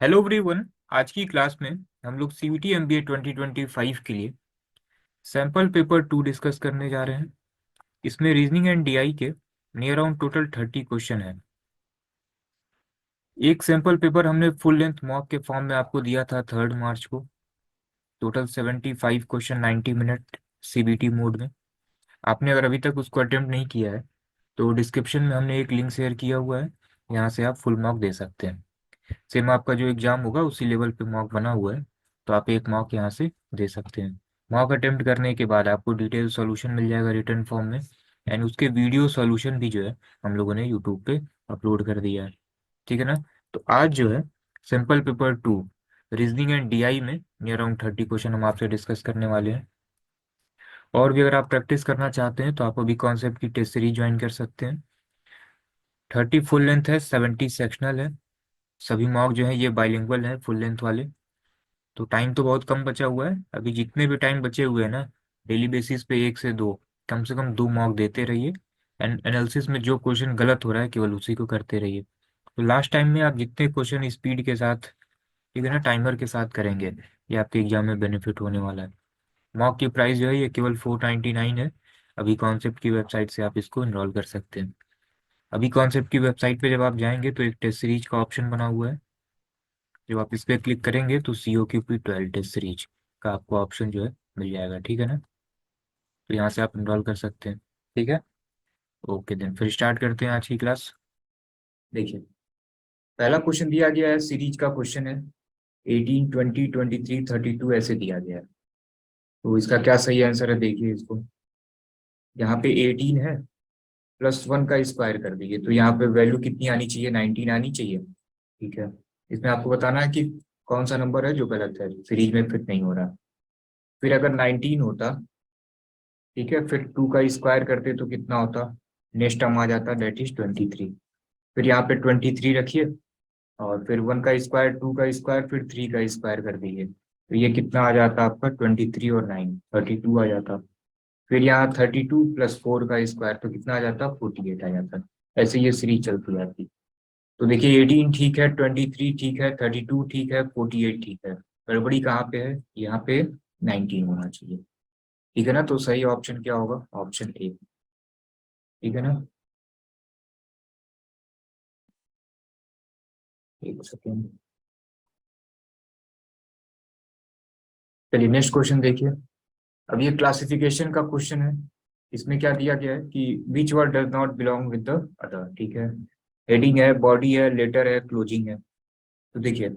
Hello everyone. आज की class में हम लोग सीयूटी एमबीए 2025 के लिए सैंपल पेपर 2 डिस्कस करने जा रहे हैं। इसमें रीजनिंग एंड डीआई के नियर अराउंड टोटल 30 क्वेश्चन है। एक सैंपल पेपर हमने फुल लेंथ मॉक के फॉर्म में आपको दिया था 3 मार्च को। Total 75 question 90 minute CBT mode में। आपने अगर अभी तक उसको अटेम्प्ट नहीं किया है तो डिस्क्रिप्शन में हमने एक लिंक शेयर किया हुआ है, यहाँ से आप फुल मॉक दे सकते हैं। सेम आपका जो एग्जाम होगा उसी लेवल पे मॉक बना हुआ है, तो आप एक मॉक यहाँ से दे सकते हैं। मॉक अटेम्प्ट करने के बाद आपको डिटेल सॉल्यूशन मिल जाएगा रिटर्न फॉर्म में, एंड उसके वीडियो सॉल्यूशन भी जो है हम लोगों ने यूट्यूब पे अपलोड कर दिया है। ठीक है ना। तो आज जो है simple paper 2 reasoning and DI में नियर अराउंड 30 क्वेश्चन हम आपसे डिस्कस करने वाले हैं। और भी अगर आप प्रैक्टिस करना चाहते हैं तो आप अभी कॉन्सेप्ट की टेस्ट सीरीज ज्वाइन कर सकते हैं। 30 फुल लेंथ है, 70 सेक्शनल है। सभी मॉक जो है ये बाइलिंगुअल है फुल लेंथ वाले। तो टाइम तो बहुत कम बचा हुआ है, अभी जितने भी टाइम बचे हुए हैं ना, डेली बेसिस पे 1 से 2, कम से कम 2 मॉक देते रहिए। एंड एनालिसिस में जो क्वेश्चन गलत हो रहा है केवल उसी को करते रहिए। तो लास्ट टाइम में आप जितने क्वेश्चन स्पीड के साथ, ठीक है ना, टाइमर के साथ करेंगे, ये आपके एग्जाम में बेनिफिट होने वाला है। मॉक की प्राइस जो है ये केवल 499 है। अभी कॉन्सेप्ट की वेबसाइट से आप इसको इनरोल कर सकते हैं। अभी कॉन्सेप्ट की वेबसाइट पे जब आप जाएंगे तो एक टेस्ट सीरीज का ऑप्शन बना हुआ है। जब आप इस पर क्लिक करेंगे तो COQP 12 टेस्ट सीरीज का आपको ऑप्शन जो है मिल जाएगा। ठीक है ना। तो यहाँ से आप इनरोल कर सकते हैं। ठीक है। ओके देन फिर स्टार्ट करते हैं आज की क्लास। देखिए, पहला क्वेश्चन दिया गया है, सीरीज का क्वेश्चन है। 18, 20, 23, 32 ऐसे दिया गया है। तो इसका क्या सही आंसर है, देखिए इसको। यहाँ पे 18 है, +1 का स्क्वायर कर दीजिए, तो यहाँ पे वैल्यू कितनी आनी चाहिए, 19 आनी चाहिए। ठीक है। इसमें आपको बताना है कि कौन सा नंबर है जो गलत है, सीरीज में फिट नहीं हो रहा। फिर अगर 19 होता, ठीक है, फिर 2 का स्क्वायर करते तो कितना होता, नेक्स्ट टर्म आ जाता, दैट इज 23। फिर यहाँ पे 23 रखिए, और फिर 1 का स्क्वायर, 2 का स्क्वायर, फिर 3 का स्क्वायर कर दीजिए, तो ये कितना आ जाता आपका, 23 और 9, 32 आ जाता। फिर यहाँ 32 + 4 का स्क्वायर, तो कितना आ जाता, 48 आ जाता। ऐसे ये सीरीज चलती जाती। तो देखिए, 18 ठीक है, 23 ठीक है, 32 ठीक है, 48 ठीक है। गड़बड़ी कहाँ पे है, यहाँ पे 19 होना चाहिए। ठीक है ना। तो सही ऑप्शन क्या होगा, ऑप्शन ए। ठीक है ना। एक सेकेंड। चलिए नेक्स्ट क्वेश्चन देखिए। अब ये क्लासिफिकेशन का क्वेश्चन है। इसमें क्या दिया गया है कि which word does not belong with the other. ठीक है। हेडिंग है, बॉडी है, लेटर है, क्लोजिंग है। तो देखिए,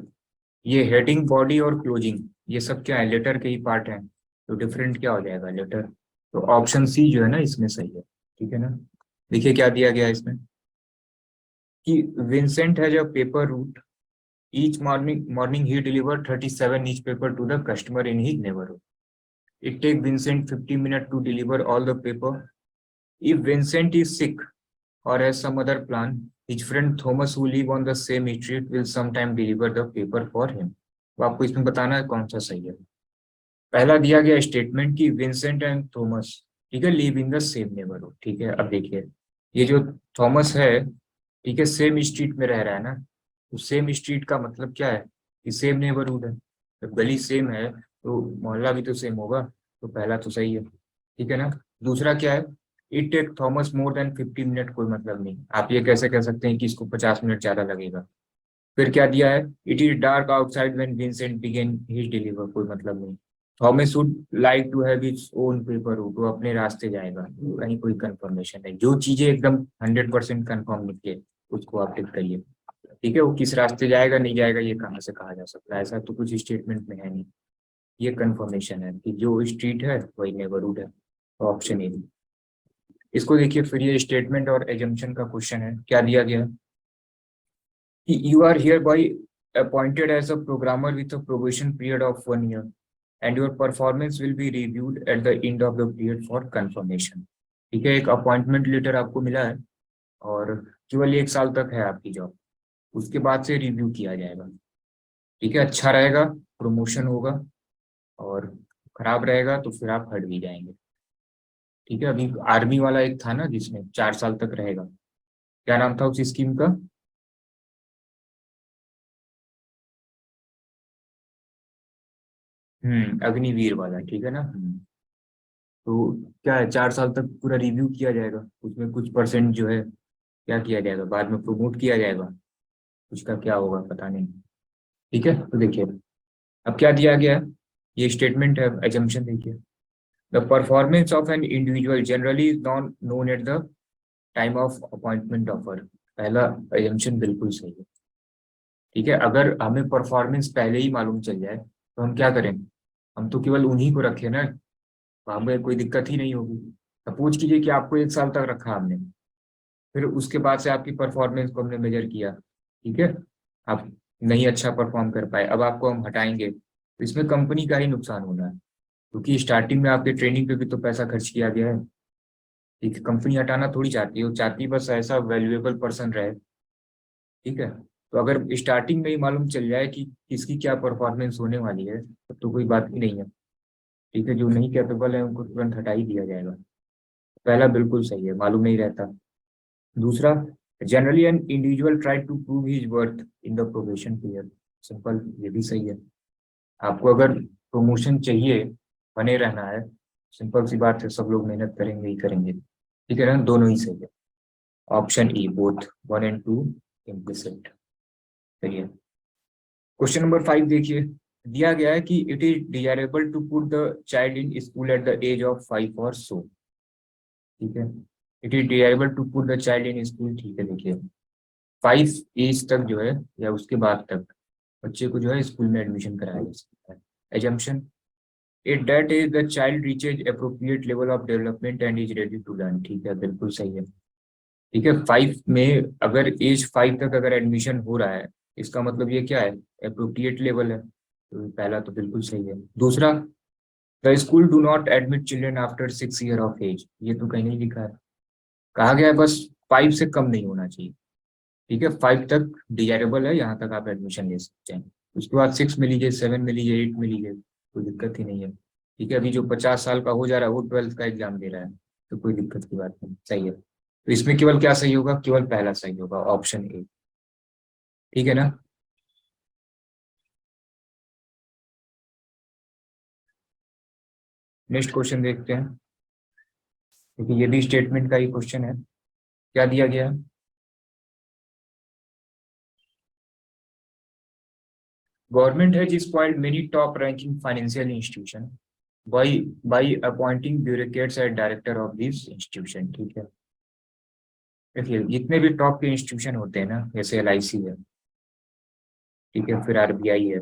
ये हेडिंग, बॉडी और क्लोजिंग, ये सब क्या है, लेटर के ही पार्ट हैं। तो डिफरेंट क्या हो जाएगा, लेटर। तो ऑप्शन सी जो है ना इसमें सही है। ठीक है ना। देखिए क्या दिया गया है इसमें कि Vincent has a paper route, each morning ही deliver 37 each paper to the customer in his neighborhood. It take Vincent 50 minutes to deliver all the paper. If Vincent is sick or has some other plan, his friend Thomas who live on the same street will sometime deliver the paper for him. तो आपको इसमें बताना है कौन सा सही है। पहला दिया गया स्टेटमेंट कि विंसेंट एंड थॉमस, ठीक है, live in the same neighbourhood. ठीक है। अब देखिए, ये जो थॉमस है, ठीक है, सेम स्ट्रीट में रह रहा है ना। तो सेम स्ट्रीट का मतलब क्या है कि सेम नेबरहुड है। तो गली सेम है तो मोहल्ला भी तो सेम होगा। तो पहला तो सही है। ठीक है ना। दूसरा क्या है, it take Thomas more than 50 minute, कोई मतलब नहीं। आप ये कैसे कह सकते हैं कि इसको 50 मिनट ज्यादा लगेगा। फिर क्या दिया है, it is dark outside when Vincent began his deliver, कोई मतलब नहीं। Thomas would like to have his own paper route, वो अपने रास्ते जाएगा, कहीं कोई कंफर्मेशन है। जो चीजें एकदम 100% कंफर्म निकले उसको आप टिक करिए। ठीक है। वो किस रास्ते जाएगा नहीं जाएगा ये कहाँ से कहा जा सकता है, ऐसा तो कुछ स्टेटमेंट में है नहीं। ये कंफर्मेशन है कि जो स्ट्रीट है वही नेबरहुड है। Option A. इसको देखिए, फिर ये स्टेटमेंट और एजम्पशन का क्वेश्चन है। क्या दिया गया है कि you are hereby appointed as a programmer with a probation period of 1 year, and your performance will be reviewed at the end of the period for confirmation. ठीक है। एक अपॉइंटमेंट लेटर आपको मिला है, और केवल 1 साल तक है आपकी जॉब, उसके बाद से रिव्यू किया जाएगा। ठीक है। अच्छा रहेगा, प्रमोशन होगा, और खराब रहेगा तो फिर आप हट भी जाएंगे। ठीक है। अभी आर्मी वाला एक था ना जिसमें 4 साल तक रहेगा, क्या नाम था उस स्कीम का, अग्निवीर वाला, ठीक है ना। तो क्या है, 4 साल तक पूरा रिव्यू किया जाएगा, उसमें कुछ परसेंट जो है क्या किया जाएगा, बाद में प्रमोट किया जाएगा, उसका क्या होगा पता नहीं। ठीक है, तो देखिए अब क्या दिया गया है, ये स्टेटमेंट है, एजम्पशन देखिए। The performance of an individual generally is not known at the time of appointment offer. पहला एजम्पशन बिल्कुल सही है। ठीक है, अगर हमें परफॉर्मेंस पहले ही मालूम चल जाए तो हम क्या करें, हम तो केवल उन्हीं को रखें ना, हमें कोई दिक्कत ही नहीं होगी। सपोज कीजिए कि आपको 1 साल तक रखा हमने, फिर उसके बाद से आपकी परफॉर्मेंस को हमने मेजर किया, ठीक है, आप नहीं अच्छा परफॉर्म कर पाए, अब आपको हम हटाएंगे, तो इसमें कंपनी का ही नुकसान होना है, क्योंकि स्टार्टिंग में आपके ट्रेनिंग पे भी तो पैसा खर्च किया गया है। ठीक है, कंपनी हटाना थोड़ी चाहती है, वो चाहती है बस ऐसा वैल्यूएबल पर्सन रहे। ठीक है, तो अगर स्टार्टिंग में ही मालूम चल जाए कि किसकी क्या परफॉर्मेंस होने वाली है, तब तो कोई बात ही नहीं है। ठीक है, जो नहीं कैपेबल है उनको तुरंत हटा ही दिया जाएगा। पहला बिल्कुल सही है, मालूम नहीं रहता। दूसरा, generally an individual try to prove his worth in the probation period. Simple, ये भी सही है। आपको अगर प्रमोशन चाहिए, बने रहना है, सिंपल सी बात है, सब लोग मेहनत करेंगे ही करेंगे। ठीक है ना, दोनों ही सही है। Option E, both 1 and 2 implicit. चलिए क्वेश्चन नंबर 5 देखिए। दिया गया है कि it is desirable to put the child in school at the age of 5 और सो। ठीक है, it is desirable to put the child in school. ठीक है, देखिए 5 एज तक जो है या उसके बाद तक बच्चे को जो है स्कूल में एडमिशन कराया जा सकता है। Assumption, at that age the child reaches appropriate level of development and is ready to learn. ठीक है, बिल्कुल सही है। ठीक है, 5 में अगर एज 5 तक अगर एडमिशन हो रहा है, इसका मतलब ये क्या है, अप्रोप्रिएट लेवल है, तो पहला तो बिल्कुल सही है। दूसरा, the school do not admit children after 6 year of age, ये तो कहीं नहीं लिखा है, कहा गया है बस 5 से कम नहीं होना चाहिए। ठीक है, 5 तक डिजायरेबल है, यहाँ तक आप एडमिशन ले सकते हैं। उसके बाद 6 में लीजिए, 7 में लीजिए, 8 में लीजिए, कोई दिक्कत ही नहीं है। ठीक है, अभी जो 50 साल का हो जा रहा है वो 12th का एग्जाम दे रहा है, तो कोई दिक्कत की बात नहीं, सही है। तो इसमें केवल क्या सही होगा, केवल पहला सही होगा, ऑप्शन ए। ठीक है ना। नेक्स्ट क्वेश्चन देखते हैं, क्योंकि ये भी स्टेटमेंट का ही क्वेश्चन है। क्या दिया गया है, government has spoiled many top ranking financial institution by by appointing bureaucrats as director of this institution. ठीक है, देखिए जितने भी टॉप के इंस्टीट्यूशन होते हैं ना, जैसे LIC है, ठीक है, फिर RBI है,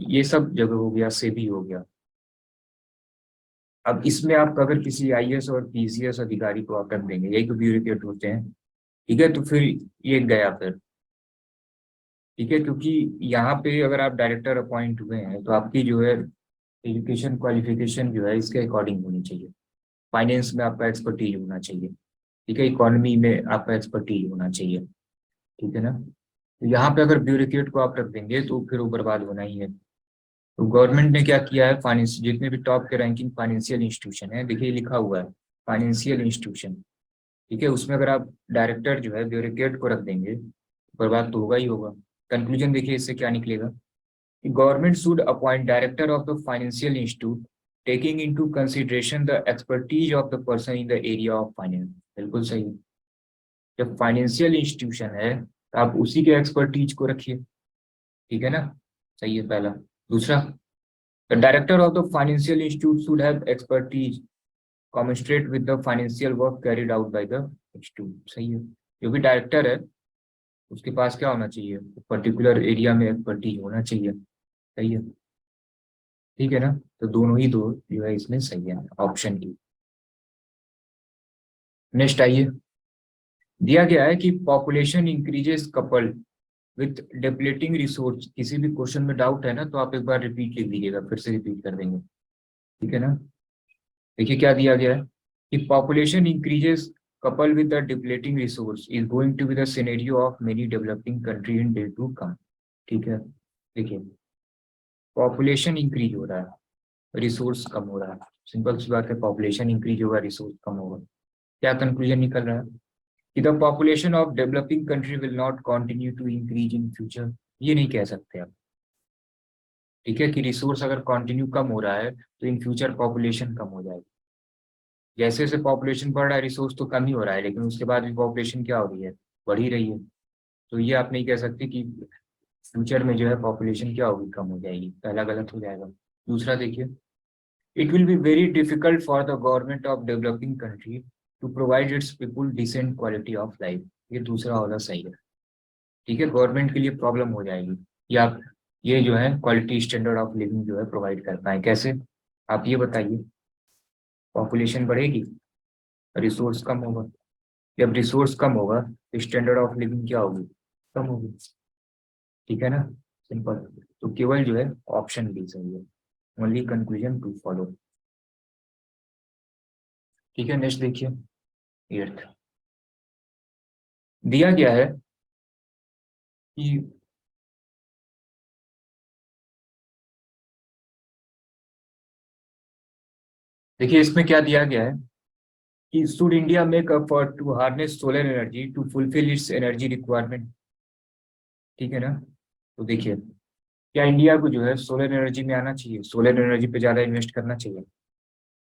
ये सब जगह हो गया, सेबी हो गया। अब इसमें आप अगर किसी IAS और PCS अधिकारी को आप रख देंगे, यही तो ब्यूरोक्रेट होते हैं, ठीक है, तो फिर ये गया फिर। ठीक है, क्योंकि यहाँ पे अगर आप डायरेक्टर अपॉइंट हुए हैं तो आपकी जो है एजुकेशन क्वालिफिकेशन जो है इसके अकॉर्डिंग होनी चाहिए। फाइनेंस में आपका एक्सपर्टीज होना चाहिए, ठीक है, इकोनॉमी में आपका एक्सपर्टीज होना चाहिए। ठीक है ना, तो यहाँ पे अगर ब्यूरोक्रेट को आप रख देंगे तो फिर वो बर्बाद होना ही है। तो गवर्नमेंट ने क्या किया है, फाइनेंस जितने भी टॉप के रैंकिंग फाइनेंशियल इंस्टीट्यूशन है, देखिए लिखा हुआ है फाइनेंशियल इंस्टीट्यूशन, ठीक है, उसमें अगर आप डायरेक्टर जो है ब्यूरोक्रेट को रख देंगे, बर्बाद तो होगा ही होगा। कंक्लूजन देखिए इससे क्या निकलेगा, government should appoint director of the financial institute taking into consideration the expertise of the person in the area of finance. बिल्कुल सही। जब फाइनेंशियल इंस्टीट्यूशन है तो आप उसी के एक्सपर्टीज को रखिए। ठीक है ना, सही है पहला। दूसरा, the director of the financial institute should have expertise commensurate with the financial work carried out by the institute. सही है, जो भी डायरेक्टर है उसके पास क्या होना चाहिए, पर्टिकुलर एरिया में एक्सपर्टीज होना चाहिए। सही है, ठीक है ना, तो दोनों ही दो जो है इसमें सही है, ऑप्शन डी। नेक्स्ट आइए, दिया गया है कि population increases couple with depleting resource. किसी भी क्वेश्चन में डाउट है ना तो आप एक बार रिपीट लिख दीजिएगा, फिर से रिपीट कर देंगे। ठीक है ना, देखिए क्या दिया गया है कि population increases couple with the depleting resource is going to be the scenario of many developing country in day to come. ठीक है, देखिए पॉपुलेशन इंक्रीज हो रहा है, रिसोर्स कम हो रहा है, सिंपल सी बात है, पॉपुलेशन इंक्रीज होगा, रिसोर्स कम होगा, क्या कंक्लूजन निकल रहा है कि the population of developing country will not continue to increase in future. ये नहीं कह सकते आप। ठीक है, कि रिसोर्स अगर कंटिन्यू कम हो रहा है तो इन फ्यूचर पॉपुलेशन कम हो जाएगी। जैसे जैसे पॉपुलेशन बढ़ रहा है रिसोर्स तो कम ही हो रहा है, लेकिन उसके बाद भी पॉपुलेशन क्या हो रही है, बढ़ ही रही है। तो ये आप नहीं कह सकते कि फ्यूचर में जो है पॉपुलेशन क्या होगी, कम हो जाएगी, पहला गलत हो जाएगा। दूसरा देखिए, it will be very difficult for the government of developing country to provide its people decent quality of life. ये दूसरा वाला सही है। ठीक है, गवर्नमेंट के लिए प्रॉब्लम हो जाएगी कि आप ये जो है क्वालिटी स्टैंडर्ड ऑफ लिविंग जो है प्रोवाइड कर पाए, कैसे, आप ये बताइए। पॉपुलेशन बढ़ेगी, रिसोर्स कम होगा, जब रिसोर्स कम होगा तो स्टैंडर्ड ऑफ लिविंग क्या होगी, कम होगी। ठीक है ना, सिंपल। तो केवल जो है ऑप्शन बी सही है, ओनली कंक्लूजन टू फॉलो। ठीक है, नेक्स्ट देखिए, एट्थ दिया गया है कि, देखिए इसमें क्या दिया गया है कि should India make effort to harness solar energy to fulfil its energy requirement. ठीक है ना, तो देखिए, क्या इंडिया को जो है सोलर एनर्जी में आना चाहिए, सोलर एनर्जी पे ज्यादा इन्वेस्ट करना चाहिए।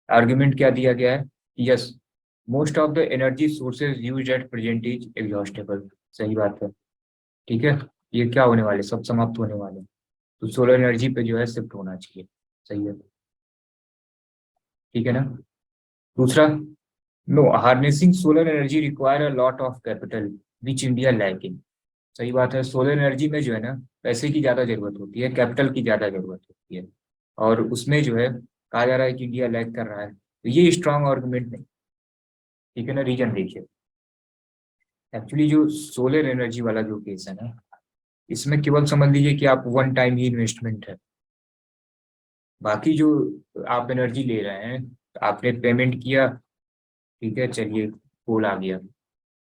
आर्गुमेंट क्या दिया गया है, yes, most of the energy sources use at present is exhaustible. सही बात है। ठीक है, ये क्या होने वाले, सब समाप्त होने वाले, तो सोलर एनर्जी पे जो है शिफ्ट होना चाहिए। सही है। ठीक है ना, दूसरा, no, harnessing solar energy require a lot of capital which India lacking. सही बात है, सोलर एनर्जी में जो है ना पैसे की ज्यादा जरूरत होती है, कैपिटल की ज्यादा जरूरत होती है, और उसमें जो है कहा जा रहा है कि इंडिया लैग कर रहा है, तो ये स्ट्रांग आर्गुमेंट नहीं। ठीक है ना, रीजन देखिए, एक्चुअली जो सोलर एनर्जी वाला जो केस है ना, इसमें केवल समझ लीजिए कि आप वन टाइम ही इन्वेस्टमेंट है। बाकी जो आप एनर्जी ले रहे हैं, आपने पेमेंट किया, ठीक है, चलिए कोल आ गया।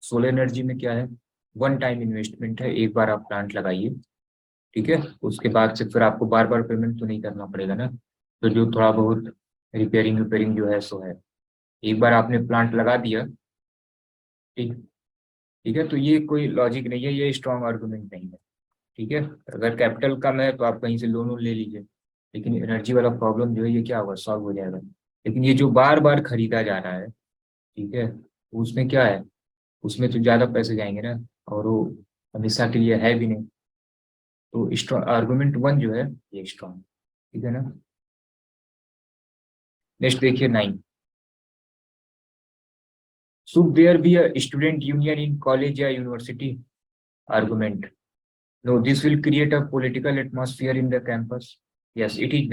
सोलर एनर्जी में क्या है, वन टाइम इन्वेस्टमेंट है, एक बार आप प्लांट लगाइए, ठीक है, उसके बाद से फिर आपको बार बार पेमेंट तो नहीं करना पड़ेगा ना, तो जो थोड़ा बहुत रिपेयरिंग रिपेयरिंग जो है सो है, एक बार आपने प्लांट लगा दिया। ठीक, ठीक है, तो ये कोई लॉजिक नहीं है, ये स्ट्रॉन्ग आर्गुमेंट नहीं है। ठीक है, अगर कैपिटल कम है तो आप कहीं से लोन वोन ले लीजिए, लेकिन एनर्जी वाला प्रॉब्लम जो है ये क्या होगा, सॉल्व हो जाएगा। लेकिन ये जो बार बार खरीदा जा रहा है, ठीक है, तो उसमें क्या है, उसमें तो ज्यादा पैसे जाएंगे ना, और वो हमेशा के लिए है भी नहीं। तो स्ट्रॉन्ग आर्गुमेंट वन जो है ये स्ट्रॉन्ग। ठीक है ना, नेक्स्ट देखिए, nine, should there be a student union in college या university. Argument, no, this will create a political atmosphere in the campus. Yes, it is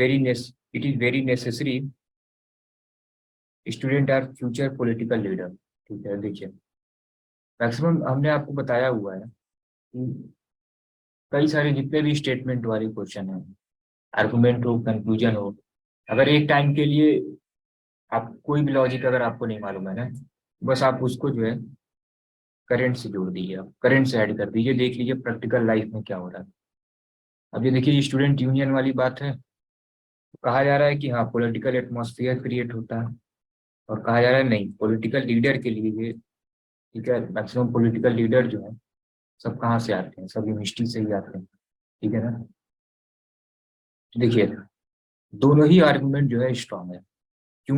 very necessary, student are future political leader. ठीक है, देखिए, maximum हमने आपको बताया हुआ है कि कई सारे जितने भी स्टेटमेंट वाले क्वेश्चन हैं, आर्गुमेंट हो कंक्लूजन हो, अगर एक टाइम के लिए आप कोई भी लॉजिक अगर आपको नहीं मालूम है ना, बस आप उसको जो है करंट से जोड़ दीजिए, आप करंट से ऐड कर दीजिए, देख लीजिए प्रैक्टिकल लाइफ में क्या हो रहा है। अब ये देखिए स्टूडेंट यूनियन वाली बात है, तो कहा जा रहा है कि हाँ पॉलिटिकल एटमॉस्फेयर क्रिएट होता है, और कहा जा रहा है नहीं, पॉलिटिकल लीडर के लिए ये, ठीक है, मैक्सिमम पॉलिटिकल लीडर जो है सब कहाँ से आते हैं, सब यूनिवर्सिटी से ही आते हैं। ठीक है ना, देखिए दोनों ही आर्गुमेंट जो है स्ट्रांग है। क्यों,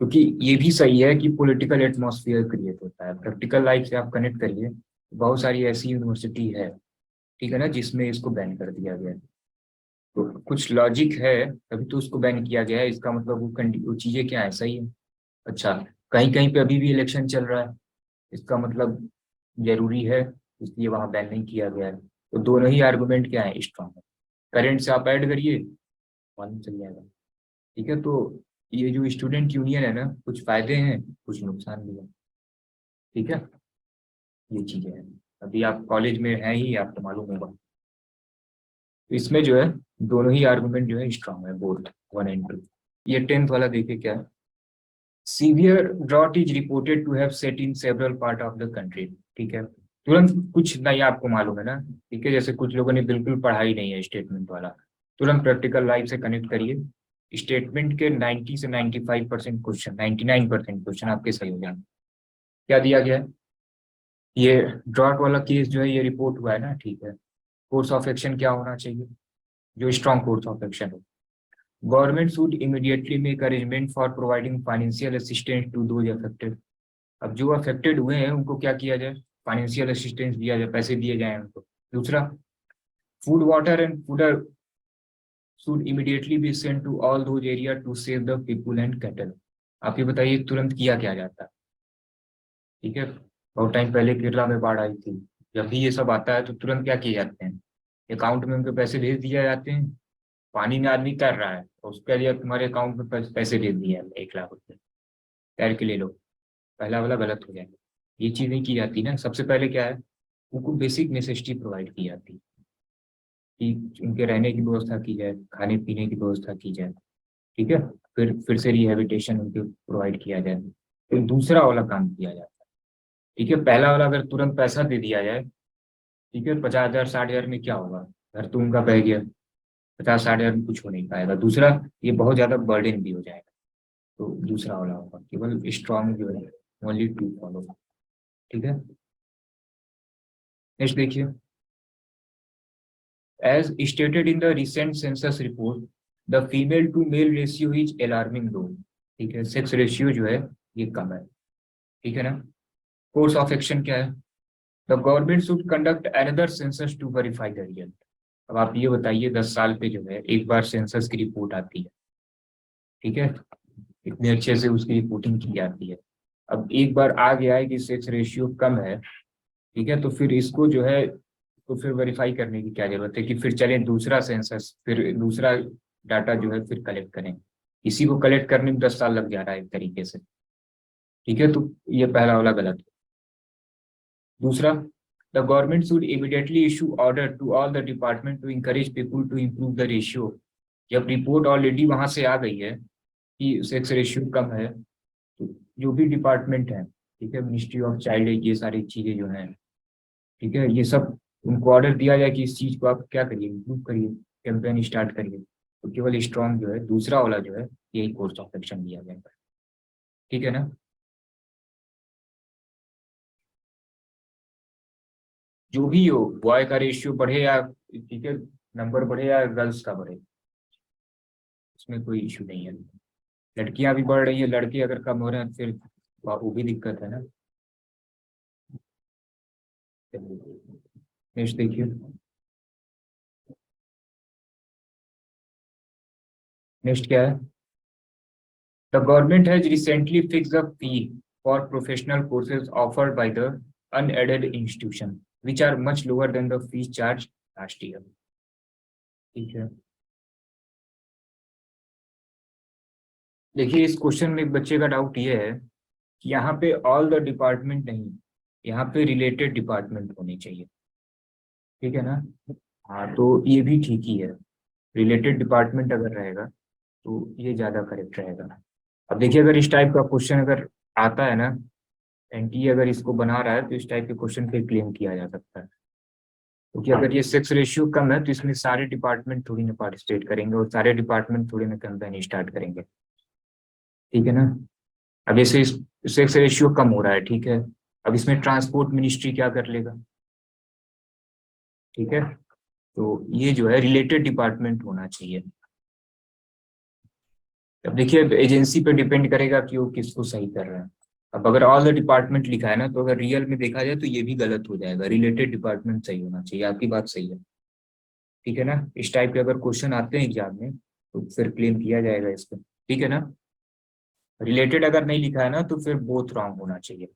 क्योंकि ये भी सही है कि पॉलिटिकल एटमॉस्फेयर क्रिएट होता है, प्रैक्टिकल लाइफ से आप कनेक्ट करिए, बहुत सारी ऐसी यूनिवर्सिटी है, ठीक है ना, जिसमें इसको बैन कर दिया गया है। तो कुछ लॉजिक है, तभी तो उसको बैन किया गया है, इसका मतलब वो चीजें क्या है, सही है। अच्छा, कहीं कहीं पे अभी भी इलेक्शन चल रहा है, इसका मतलब जरूरी है, इसलिए वहां बैन नहीं किया गया है। तो दोनों ही आर्गुमेंट क्या है, स्ट्रांग है। करेंट से आप ऐड करिए, मालूम चल जाएगा। ठीक है, तो ये जो स्टूडेंट यूनियन है ना, कुछ फायदे हैं कुछ नुकसान भी है। ठीक है, ये चीजें हैं, अभी आप कॉलेज में हैं ही, आपको मालूम होगा। तो इसमें जो है दोनों ही आर्गुमेंट जो है स्ट्रांग है, बोथ वन एंड टू। ये टेंथ वाला देखिए क्या है, severe drought is reported to have set in several part of the country. ठीक है, तुरंत कुछ नहीं आपको मालूम है ना, ठीक है, जैसे कुछ लोगों ने बिल्कुल पढ़ाई नहीं है स्टेटमेंट वाला, तुरंत प्रैक्टिकल लाइफ से कनेक्ट करिए, स्टेटमेंट के 90 से 95% क्वेश्चन, 99% क्वेश्चन आपके सही हो जाएंगे। क्या दिया गया है, ये ड्रॉट वाला केस जो है ये रिपोर्ट हुआ है ना, ठीक है, कोर्स ऑफ एक्शन क्या होना चाहिए, जो स्ट्रॉन्ग कोर्स ऑफ एक्शन हो। Government should immediately make arrangement for providing financial assistance to those affected. अब जो अफेक्टेड हुए हैं उनको क्या किया जाए, फाइनेंशियल असिस्टेंस दिया जाए, पैसे दिए जाए उनको। दूसरा, food water and food should immediately be sent to all those area to save the people and cattle। आप ये बताइए तुरंत किया क्या जाता है? ठीक है, बहुत टाइम पहले केरला में बाढ़ आई थी, जब भी ये सब आता है तो तुरंत क्या किए जाते हैं, अकाउंट में उनके पैसे भेज दिए जाते हैं। पानी में आदमी तैर रहा है तो उसके लिए तुम्हारे अकाउंट में पैसे भेज दिए हैं 1 लाख रुपए, तैर के ले लो। पहला वाला गलत हो जाएगा, ये चीज नहीं की जाती ना। सबसे पहले क्या है, उनको बेसिक नेसेसिटी प्रोवाइड की जाती है कि उनके रहने की व्यवस्था की जाए, खाने पीने की व्यवस्था की जाए। ठीक है, फिर से रिहेबिलिटेशन उनको प्रोवाइड किया जाए, फिर दूसरा वाला काम किया जाता है। ठीक है, पहला वाला अगर तुरंत पैसा दे दिया जाए, ठीक है, 50,000 60,000 में क्या होगा, घर तो उनका बह गया, 50 60 हजार में कुछ हो नहीं पाएगा। दूसरा, ये बहुत ज्यादा बर्डन भी हो जाएगा, तो दूसरा वाला होगा केवल स्ट्रॉन्ग जो है, ओनली टू फॉलो। ठीक है, नेक्स्ट देखिए, as stated in the recent census report the female to male ratio is alarming low. ठीक है, सेक्स रेशियो जो है ये कम है। ठीक है ना। कोर्स ऑफ एक्शन क्या है, the government should conduct another census to verify the result. अब आप ये बताइए, 10 साल पे जो है एक बार सेंसस की रिपोर्ट आती है, ठीक है, इतने अच्छे से उसकी रिपोर्टिंग की जाती है। अब एक बार आ गया है कि सेक्स रेशियो कम है, ठीक है, तो फिर इसको जो है, तो फिर वेरीफाई करने की क्या जरूरत है कि फिर चलें दूसरा सेंसस, फिर दूसरा डाटा जो है फिर कलेक्ट करें। इसी को कलेक्ट करने में 10 साल लग जा रहा है एक तरीके से। ठीक है, तो ये पहला वाला गलत है। दूसरा, the government should immediately issue order to all the department to encourage people to improve the ratio. जब रिपोर्ट ऑलरेडी वहां से आ गई है कि सेक्स रेशियो कम है, तो जो भी डिपार्टमेंट है, ठीक है, मिनिस्ट्री ऑफ चाइल्ड, ये सारी चीजें जो हैं, ठीक है, ये सब उनको ऑर्डर दिया जाए कि इस चीज को आप क्या करिए, इम्प्रूव करिए, कैंपेन स्टार्ट करिए। तो केवल स्ट्रॉन्ग जो है, दूसरा वाला जो है, यही कोर्स ऑफ एक्शन दिया जाएगा। ठीक है ना। जो भी हो, बॉय का रेशियो बढ़े या, ठीक है, नंबर बढ़े या गर्ल्स का बढ़े, इसमें कोई इशू नहीं है। लड़कियां भी बढ़ रही है, लड़के अगर कम हो रहे हैं फिर वो भी दिक्कत है ना। नेक्स्ट देखिए, नेक्स्ट क्या है, the government has recently fixed the fee for professional courses offered by the unaided institution which are much lower than the fees charge last year. ठीक है, देखिए इस क्वेश्चन में एक बच्चे का डाउट ये है कि यहाँ पे ऑल द डिपार्टमेंट नहीं, यहाँ पे रिलेटेड डिपार्टमेंट होने चाहिए। ठीक है ना। हाँ, तो ये भी ठीक ही है, रिलेटेड डिपार्टमेंट अगर रहेगा तो ये ज्यादा करेक्ट रहेगा। अब देखिए, अगर इस टाइप का क्वेश्चन अगर आता है ना, एनटीए अगर इसको बना रहा है तो इस टाइप के क्वेश्चन पे क्लेम किया जा सकता है, क्योंकि अगर ये सेक्स रेशियो कम है तो इसमें सारे डिपार्टमेंट थोड़ी ना पार्टिसिपेट करेंगे और सारे डिपार्टमेंट थोड़ी ना कैंपेन स्टार्ट करेंगे। ठीक है ना। अब जैसे सेक्स रेशियो कम हो रहा है, ठीक है, अब इसमें ट्रांसपोर्ट मिनिस्ट्री क्या कर लेगा। ठीक है, तो ये जो है रिलेटेड डिपार्टमेंट होना चाहिए। अब देखिए, एजेंसी पे डिपेंड करेगा कि वो किसको सही कर रहा है। अब अगर ऑल द डिपार्टमेंट लिखा है ना, तो अगर रियल में देखा जाए तो ये भी गलत हो जाएगा, रिलेटेड डिपार्टमेंट सही होना चाहिए। आपकी बात सही है। ठीक है ना। इस टाइप के अगर क्वेश्चन आते हैं एग्जाम में तो फिर क्लेम किया जाएगा इसको। ठीक है ना। रिलेटेड अगर नहीं लिखा है ना तो फिर बोथ रॉन्ग होना चाहिए।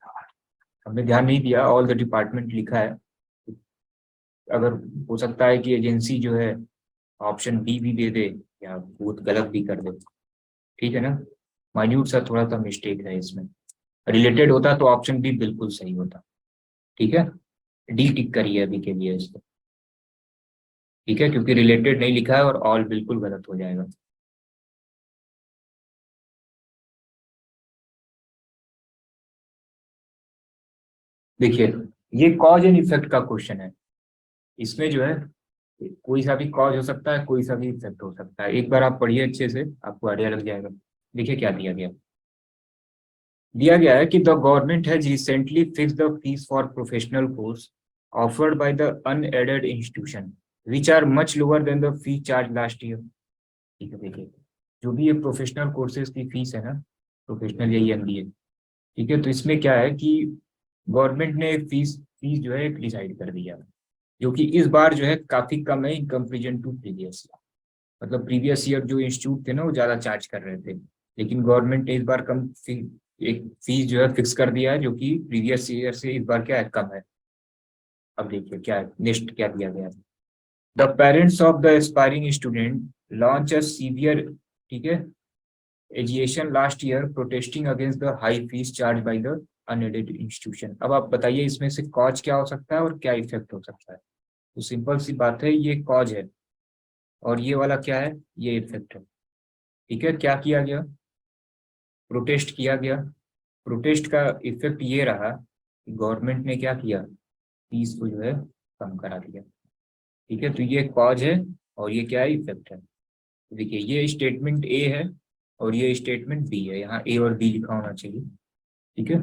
हमने ध्यान नहीं दिया, ऑल द डिपार्टमेंट लिखा है, अगर हो सकता है कि एजेंसी जो है ऑप्शन बी भी दे दे या बहुत गलत भी कर दे। ठीक है ना। माइन्यूट सा थोड़ा सा मिस्टेक है इसमें, रिलेटेड होता तो ऑप्शन बी बिल्कुल सही होता। ठीक है, डी टिक करिए अभी के लिए इसको। ठीक है, क्योंकि रिलेटेड नहीं लिखा है और ऑल बिल्कुल गलत हो जाएगा। देखिए, ये कॉज एंड इफेक्ट का क्वेश्चन है, इसमें जो है कोई सा भी कॉज हो सकता है, कोई सा भी इफेक्ट हो सकता है। एक बार आप पढ़िए अच्छे से, आपको आइडिया लग जाएगा। देखिए क्या दिया गया, दिया गया है कि the government has recently fixed the fees for professional course offered by the unaided institution which are much lower than the fee charge last year. ठीक है, देखिए जो भी ये प्रोफेशनल कोर्सेज की फीस है ना, प्रोफेशनल या एमबीए, ठीक है, तो इसमें क्या है कि गवर्नमेंट ने फीस फीस जो है डिसाइड कर दिया, जो कि इस बार जो है काफी कम है इन कंपेरिजन टू प्रीवियस। मतलब प्रीवियस ईयर जो इंस्टीट्यूट थे ना वो ज्यादा चार्ज कर रहे थे, लेकिन गवर्नमेंट ने इस बार एक फीस जो है फिक्स कर दिया है, जो कि प्रीवियस ईयर से इस बार क्या है, कम है। अब देखिए क्या है, नेक्स्ट क्या दिया गया है। The parents of the aspiring student launch a severe, ठीक है, agitation last year protesting against the high fees charge by the unaided institution. अब आप बताइए इसमें से कॉज क्या हो सकता है और क्या इफेक्ट हो सकता है। तो सिंपल सी बात है, ये कॉज है और ये वाला क्या है, ये इफेक्ट है। ठीक है, क्या किया गया, प्रोटेस्ट किया गया। प्रोटेस्ट का इफेक्ट ये रहा कि गवर्नमेंट ने क्या किया, फीस को जो है कम करा दिया। ठीक है, तो ये कॉज है और ये क्या है, इफेक्ट है। तो देखिए ये स्टेटमेंट ए है और ये स्टेटमेंट बी है, यहाँ ए और बी लिखा होना चाहिए। ठीक है,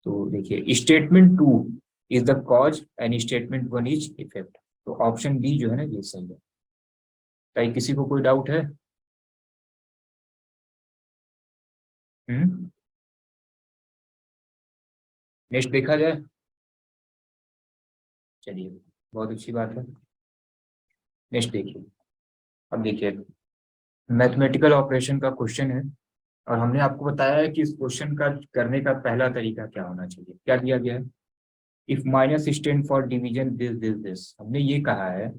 तो देखिए statement two is the cause and statement one is effect. तो ऑप्शन बी जो है ना ये सही है। क्या किसी को कोई डाउट है? हम्म, नेक्स्ट देखा जाए। चलिए, बहुत अच्छी बात है। नेक्स्ट देखिए। अब देखिए मैथमेटिकल ऑपरेशन का क्वेश्चन है और हमने आपको बताया है कि इस क्वेश्चन का करने का पहला तरीका क्या होना चाहिए। क्या दिया गया है, if minus stand for division this this this, हमने ये कहा है।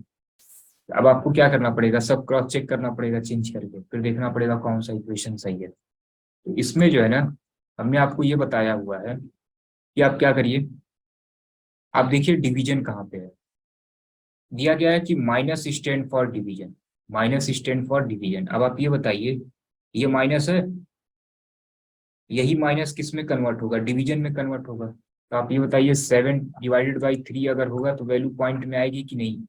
अब आपको क्या करना पड़ेगा, सब क्रॉस चेक करना पड़ेगा चेंज करके, फिर देखना पड़ेगा कौन सा इक्वेशन सही है। तो इसमें जो है ना, हमने आपको ये बताया हुआ है कि आप क्या करिए। आप देखिए डिवीजन कहाँ पे है, दिया गया है कि minus stand for division, minus stand for division. अब आप ये बताइए, ये माइनस है, यही माइनस किस में कन्वर्ट होगा, डिवीजन में कन्वर्ट होगा। तो आप ये बताइए 7/3 अगर होगा तो वैल्यू पॉइंट में आएगी कि नहीं।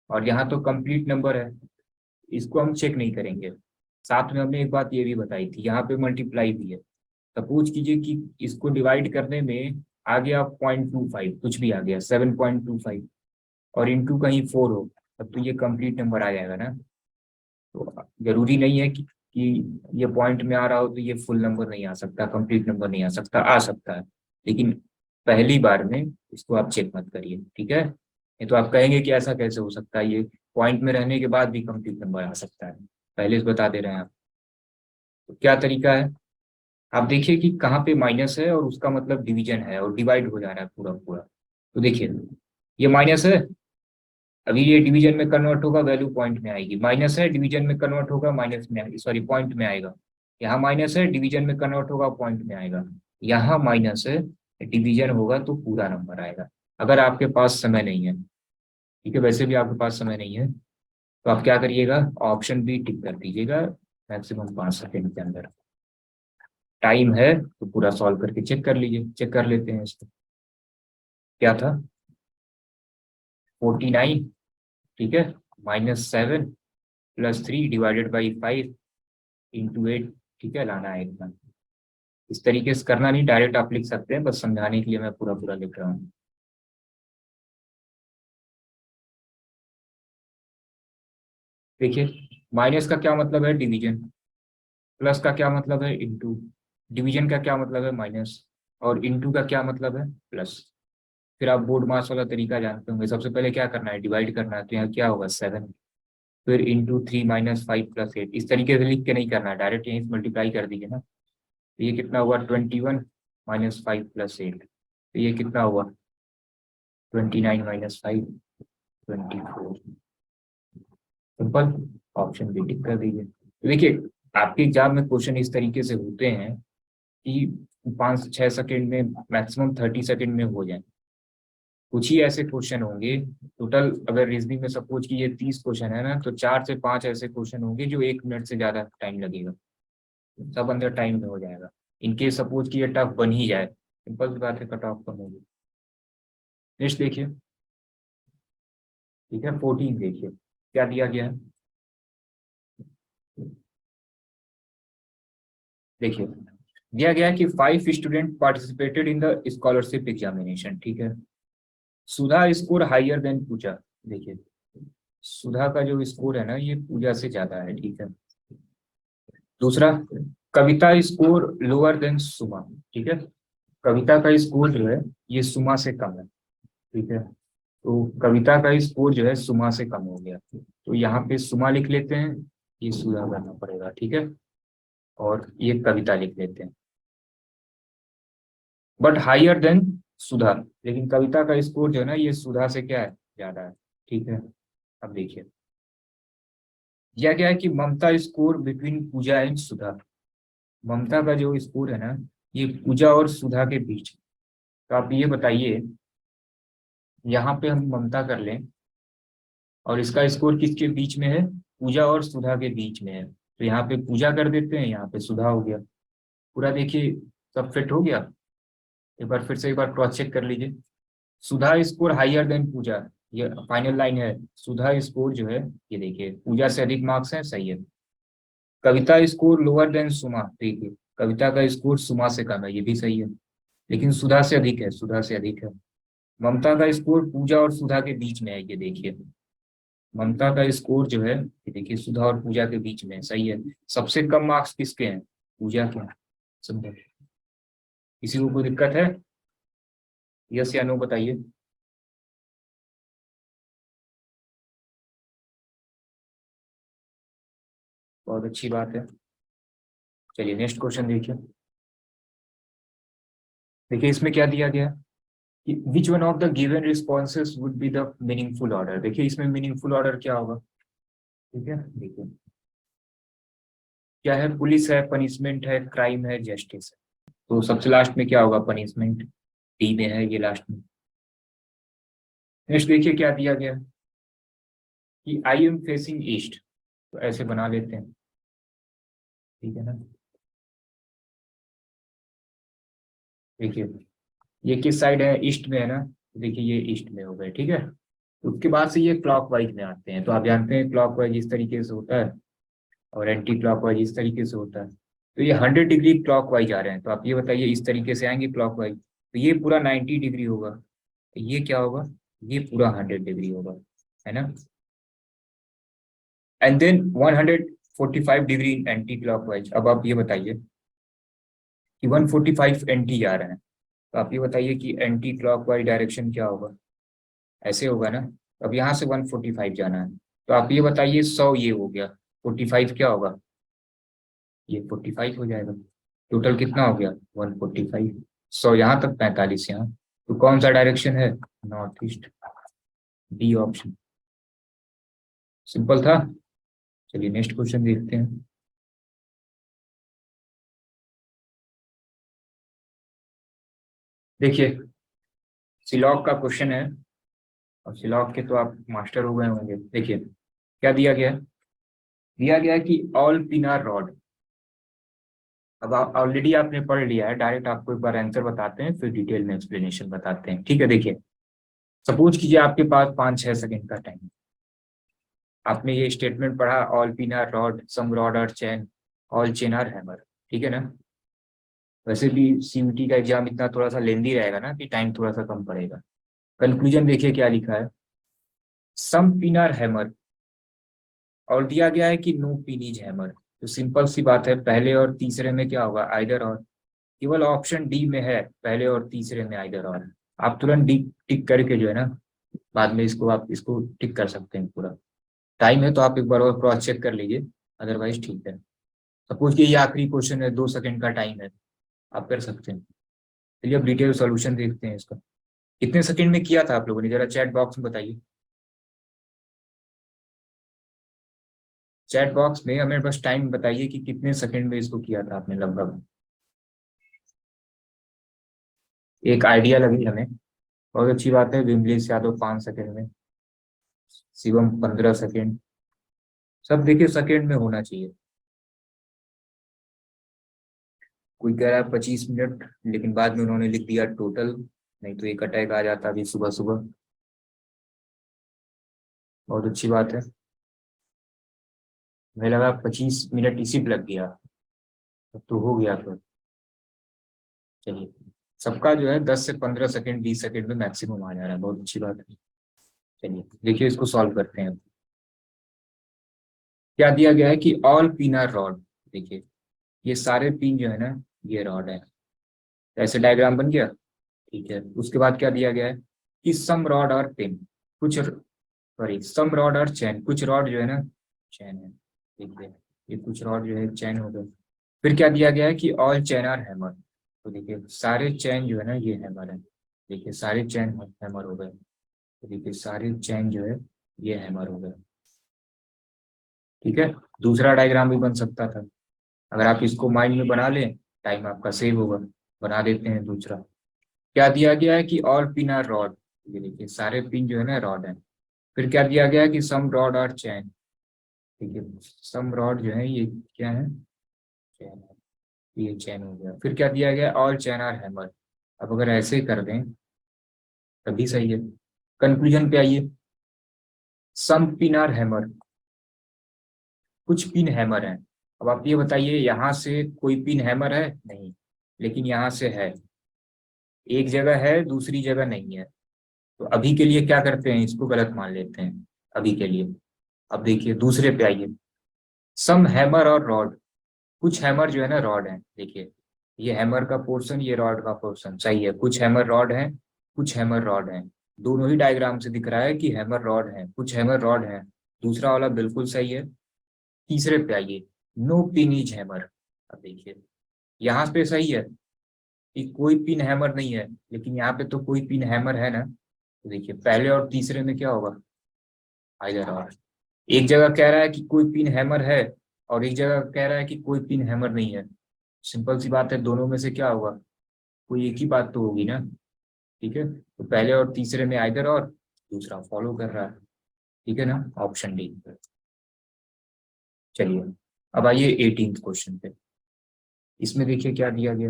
और यहाँ तो कंप्लीट नंबर है, इसको हम चेक नहीं करेंगे। साथ में हमने एक बात ये भी बताई थी, यहाँ पे मल्टीप्लाई भी है। सपोज कीजिए कि इसको डिवाइड करने में आ गया 0.25, कुछ भी आ गया 7.25, और इंटू कहीं 4 हो, तब तो ये कंप्लीट नंबर आ जाएगा ना। तो जरूरी नहीं है कि ये पॉइंट में आ रहा हो तो ये फुल नंबर नहीं आ सकता, कंप्लीट नंबर नहीं आ सकता, आ सकता है। लेकिन पहली बार में इसको आप चेक मत करिए, ठीक है। नहीं तो आप कहेंगे कि ऐसा कैसे हो सकता है, ये पॉइंट में रहने के बाद भी कंप्लीट नंबर आ सकता है। पहले से बता दे रहे हैं आप। तो क्या तरीका है, आप देखिए कि कहाँ पे माइनस है और उसका मतलब डिवीजन है और डिवाइड हो जा रहा है पूरा पूरा। तो देखिए ये माइनस है, अभी ये डिवीजन में कन्वर्ट होगा वैल्यू पॉइंट में आएगी, माइनस है डिवीजन में कन्वर्ट होगा माइनस में आएगी, सॉरी पॉइंट में आएगा। यहाँ माइनस है डिवीजन में कन्वर्ट होगा पॉइंट में आएगा। यहाँ माइनस है डिवीजन होगा तो पूरा नंबर आएगा, अगर आपके पास समय नहीं है। ठीक है, वैसे भी आपके पास समय नहीं है, तो आप क्या करिएगा, ऑप्शन बी टिक कर दीजिएगा, मैक्सिमम 5 सेकेंड के अंदर। टाइम है तो पूरा सॉल्व करके चेक कर लीजिए, चेक कर लेते हैं इसको। क्या था, 49, ठीक है, -7 +3 डिवाइडेड बाई 5 इंटू 8। ठीक है, लाना है इतना। इस तरीके से करना नहीं, डायरेक्ट आप लिख सकते हैं, बस समझाने के लिए मैं पूरा पूरा लिख रहा हूँ। देखिए माइनस का क्या मतलब है, डिवीजन। प्लस का क्या मतलब है, इंटू। डिवीजन का क्या मतलब है, माइनस। और इंटू का क्या मतलब है, प्लस। फिर आप बोर्ड मास वाला तरीका जानते होंगे, सबसे पहले क्या करना है, डिवाइड करना है, तो यहाँ क्या होगा 7, फिर इंटू 3 - 5 + 8। इस तरीके से लिख के नहीं करना है, डायरेक्ट यहीं से मल्टीप्लाई कर दीजिए ना। तो ये कितना हुआ, 21 -5 + 8। तो ये कितना हुआ, 29 - 5 24। सिंपल, ऑप्शन बी टिक कर दीजिए। तो देखिए आपके एग्जाम में क्वेश्चन इस तरीके से होते हैं कि 5 से 6 सेकेंड में, मैक्सिमम 30 सेकेंड में हो जाए। कुछ ही ऐसे क्वेश्चन होंगे, टोटल अगर रीजनिंग में सपोज कि ये 30 क्वेश्चन है ना, तो 4 से 5 ऐसे क्वेश्चन होंगे जो 1 मिनट से ज्यादा टाइम लगेगा, सब अंदर टाइम में हो जाएगा। इनकेस सपोज कि ये टफ बन ही जाए, सिंपल सी बात है, कट ऑफ कम होगी। नेक्स्ट देखिए, ठीक है, 14 देखिए क्या दिया गया है। देखिए दिया गया है कि 5 student participated in the scholarship examination. ठीक है, सुधा स्कोर हाइयर देन पूजा। देखिए सुधा का जो स्कोर है ना ये पूजा से ज्यादा है, ठीक है। दूसरा, कविता स्कोर लोअर देन सुमा, ठीक है। कविता का स्कोर जो है ये सुमा से कम है, ठीक है। तो कविता का स्कोर जो है सुमा से कम हो गया, तो यहाँ पे सुमा लिख लेते हैं, ये सुधा करना पड़ेगा, ठीक है। और ये कविता लिख लेते हैं, बट हाइयर देन सुधा। लेकिन कविता का स्कोर जो है ना ये सुधा से क्या है, ज्यादा है, ठीक है। अब देखिए, दिया गया है कि ममता स्कोर बिटवीन पूजा एंड सुधा। ममता का जो स्कोर है ना ये पूजा और सुधा के बीच। तो आप ये बताइए, यहाँ पे हम ममता कर लें और इसका स्कोर किसके बीच में है, पूजा और सुधा के बीच में है, तो यहाँ पे पूजा कर देते हैं, यहाँ पे सुधा हो गया। पूरा देखिए, सब फिट हो गया। एक बार फिर से एक बार क्रॉस चेक कर लीजिए। सुधा स्कोर हाइयर देन पूजा, ये फाइनल लाइन है। सुधा स्कोर जो है ये देखिए पूजा से अधिक मार्क्स है, सही है। कविता स्कोर लोअर देन सुमा, देखिए कविता का स्कोर सुमा से कम है, ये भी सही है। लेकिन सुधा से अधिक है, सुधा से अधिक है। ममता का स्कोर पूजा और सुधा के बीच में है, ये देखिए ममता का स्कोर जो है ये देखिए सुधा और पूजा के बीच में है, सही है। सबसे कम मार्क्स किसके हैं, पूजा के हैं। समझे? किसी को कोई दिक्कत है, यस या नो बताइए। बहुत अच्छी बात है। चलिए नेक्स्ट क्वेश्चन देखिए। देखिए इसमें क्या दिया गया कि which one of the given responses would be the meaningful order. देखिए इसमें मीनिंगफुल ऑर्डर क्या होगा, ठीक है। देखिए क्या है, पुलिस है, पनिशमेंट है, क्राइम है, जस्टिस है। तो सबसे लास्ट में क्या होगा, पनिशमेंट, डी में है ये लास्ट में। नेक्स्ट देखिए क्या दिया गया कि आई एम फेसिंग ईस्ट, तो ऐसे बना लेते हैं, ठीक है ना। देखिए ये किस साइड है, ईस्ट में है ना, तो देखिए ये ईस्ट में हो गए, ठीक है। उसके बाद से ये क्लॉकवाइज में आते हैं, तो आप जानते हैं क्लॉकवाइज इस तरीके से होता है और एंटी क्लॉकवाइज इस तरीके से होता है। तो ये 100 डिग्री क्लॉकवाइज आ रहे हैं, तो आप ये बताइए इस तरीके से आएंगे क्लॉकवाइज, तो ये पूरा 90 डिग्री होगा, तो ये क्या होगा, ये पूरा 100 डिग्री होगा, है ना। And then 145 degree anti clockwise. अब आप ये बताइए कि 145 एंटी जा रहे हैं, तो आप ये बताइए कि एंटी क्लॉकवाइज डायरेक्शन क्या होगा, ऐसे होगा ना। अब यहाँ से 145 जाना है, तो आप ये बताइए 100 ये हो गया, 45 क्या होगा, ये 45 हो जाएगा। टोटल कितना हो गया, 145। 100 यहाँ तक, 45 यहाँ, तो कौन सा डायरेक्शन है, north east, D option. Simple था। चलिए नेक्स्ट क्वेश्चन देखते हैं। देखिए सिलॉग का क्वेश्चन है, और सिलॉग के तो आप मास्टर हो गए होंगे। देखिए क्या दिया गया है, दिया गया है कि ऑल पिनार रॉड। अब आप ऑलरेडी आपने पढ़ लिया है, डायरेक्ट आपको एक बार आंसर बताते हैं, फिर डिटेल में एक्सप्लेनेशन बताते हैं, ठीक है। देखिए सपोज कीजिए आपके पास 5-6 सेकंड का टाइम, आपने ये स्टेटमेंट पढ़ा, ऑल पिनर रॉड, सम रॉड और चैन, ऑल चेन आर हैमर, ठीक है ना। वैसे भी सीयूटी का एग्जाम इतना थोड़ा सा लेंदी रहेगा ना कि टाइम थोड़ा सा कम पड़ेगा। कंक्लूजन देखिए क्या लिखा है, सम पिन आर हैमर, और दिया गया है कि नो पिन इज हैमर। तो सिंपल सी बात है, पहले और तीसरे में क्या होगा, आइदर और। केवल ऑप्शन डी में है पहले और तीसरे में आइदर और। आप तुरंत डी टिक करके जो है ना बाद में इसको आप इसको टिक कर सकते हैं पूरा। टाइम है तो आप एक बार और क्रॉस चेक कर लीजिए, अदरवाइज ठीक है। सपोज कि ये आखिरी क्वेश्चन है, 2 सेकंड का टाइम है, आप कर सकते हैं। चलिए अब डिटेल सॉल्यूशन देखते हैं इसका। कितने सेकंड में किया था आप लोगों ने, जरा चैट बॉक्स में बताइए। चैट बॉक्स में हमें बस टाइम बताइए कि कितने सेकंड में इसको किया था आपने लगभग, एक आइडिया लगी हमें। बहुत अच्छी बात है, विमलेश यादव 5 सेकंड में, शिवम 15 सेकंड, सब देखिए सेकंड में होना चाहिए। कोई कह रहा है 25 मिनट, लेकिन बाद में उन्होंने लिख दिया टोटल, नहीं तो एक अटैक आ जाता अभी सुबह सुबह। बहुत अच्छी बात है, हमें लगा 25 मिनट इसी पे लग गया, अब तो हो गया फिर। चलिए सबका जो है 10 से 15 सेकंड 20 सेकंड में मैक्सिमम आ जा रहा है, बहुत अच्छी बात है। चलिए देखिए इसको सॉल्व करते हैं। क्या दिया गया है कि ऑल पिन आर रॉड। देखिए ये सारे पिन जो है ना ये रॉड है। ऐसे डायग्राम बन गया। ठीक है, उसके बाद क्या दिया गया है कि सम रॉड और पिन, कुछ सॉरी सम रॉड और चैन, कुछ रॉड जो है ना चैन है। ठीक है, ये कुछ रॉड जो है चैन हो गए। फिर क्या दिया गया है कि ऑल चैन आर हैमर। तो देखिए सारे चैन जो है ना ये हैमर है। देखिए सारे चैन हैमर हो गए। तो देखिए सारे चैन जो है ये हैमर हो गए। ठीक है, दूसरा डायग्राम भी बन सकता था। अगर आप इसको माइंड में बना लें टाइम आपका सेव होगा। बना देते हैं दूसरा। क्या दिया गया है कि ऑल पिन आर रॉड। ये देखिए सारे पिन जो है ना रॉड है। फिर क्या दिया गया है कि सम रॉड और चैन। ठीक है, सम रॉड जो है ये क्या है, चैन है। ये चैन हो गया। फिर क्या दिया गया, ऑल चैन आर हैमर। अब अगर ऐसे कर दें तभी सही है। कंक्लूजन पे आइए। सम पिन आर हैमर, कुछ पिन हैमर है। अब आप ये बताइए यहाँ से कोई पिन हैमर है नहीं, लेकिन यहाँ से है। एक जगह है दूसरी जगह नहीं है। तो अभी के लिए क्या करते हैं, इसको गलत मान लेते हैं अभी के लिए। अब देखिए दूसरे पे आइए। सम हैमर और रॉड, कुछ हैमर जो है ना रॉड है। देखिए ये हैमर का पोर्शन, ये रॉड का पोर्शन सही है। कुछ हैमर रॉड है, कुछ हैमर रॉड है। दोनों ही डायग्राम से दिख रहा है कि हैमर रॉड है, कुछ हैमर रॉड है। दूसरा वाला बिल्कुल सही है। तीसरे पे आइए। No pin is hammer. अब देखिए यहाँ पे सही है कि कोई पिन हैमर नहीं है, लेकिन यहाँ पे तो कोई पिन हैमर है ना। तो देखिए पहले और तीसरे में क्या होगा, आइदर और। एक जगह कह रहा है कि कोई पिन हैमर है, और एक जगह कह रहा है कि कोई पिन हैमर नहीं है। सिंपल सी बात है, दोनों में से क्या होगा, कोई एक ही बात तो होगी ना। ठीक है, तो पहले और तीसरे में आइदर और, दूसरा फॉलो कर रहा है। ठीक है ना, ऑप्शन डी। चलिए अब आइए 18th क्वेश्चन पे। इसमें देखिए क्या दिया गया।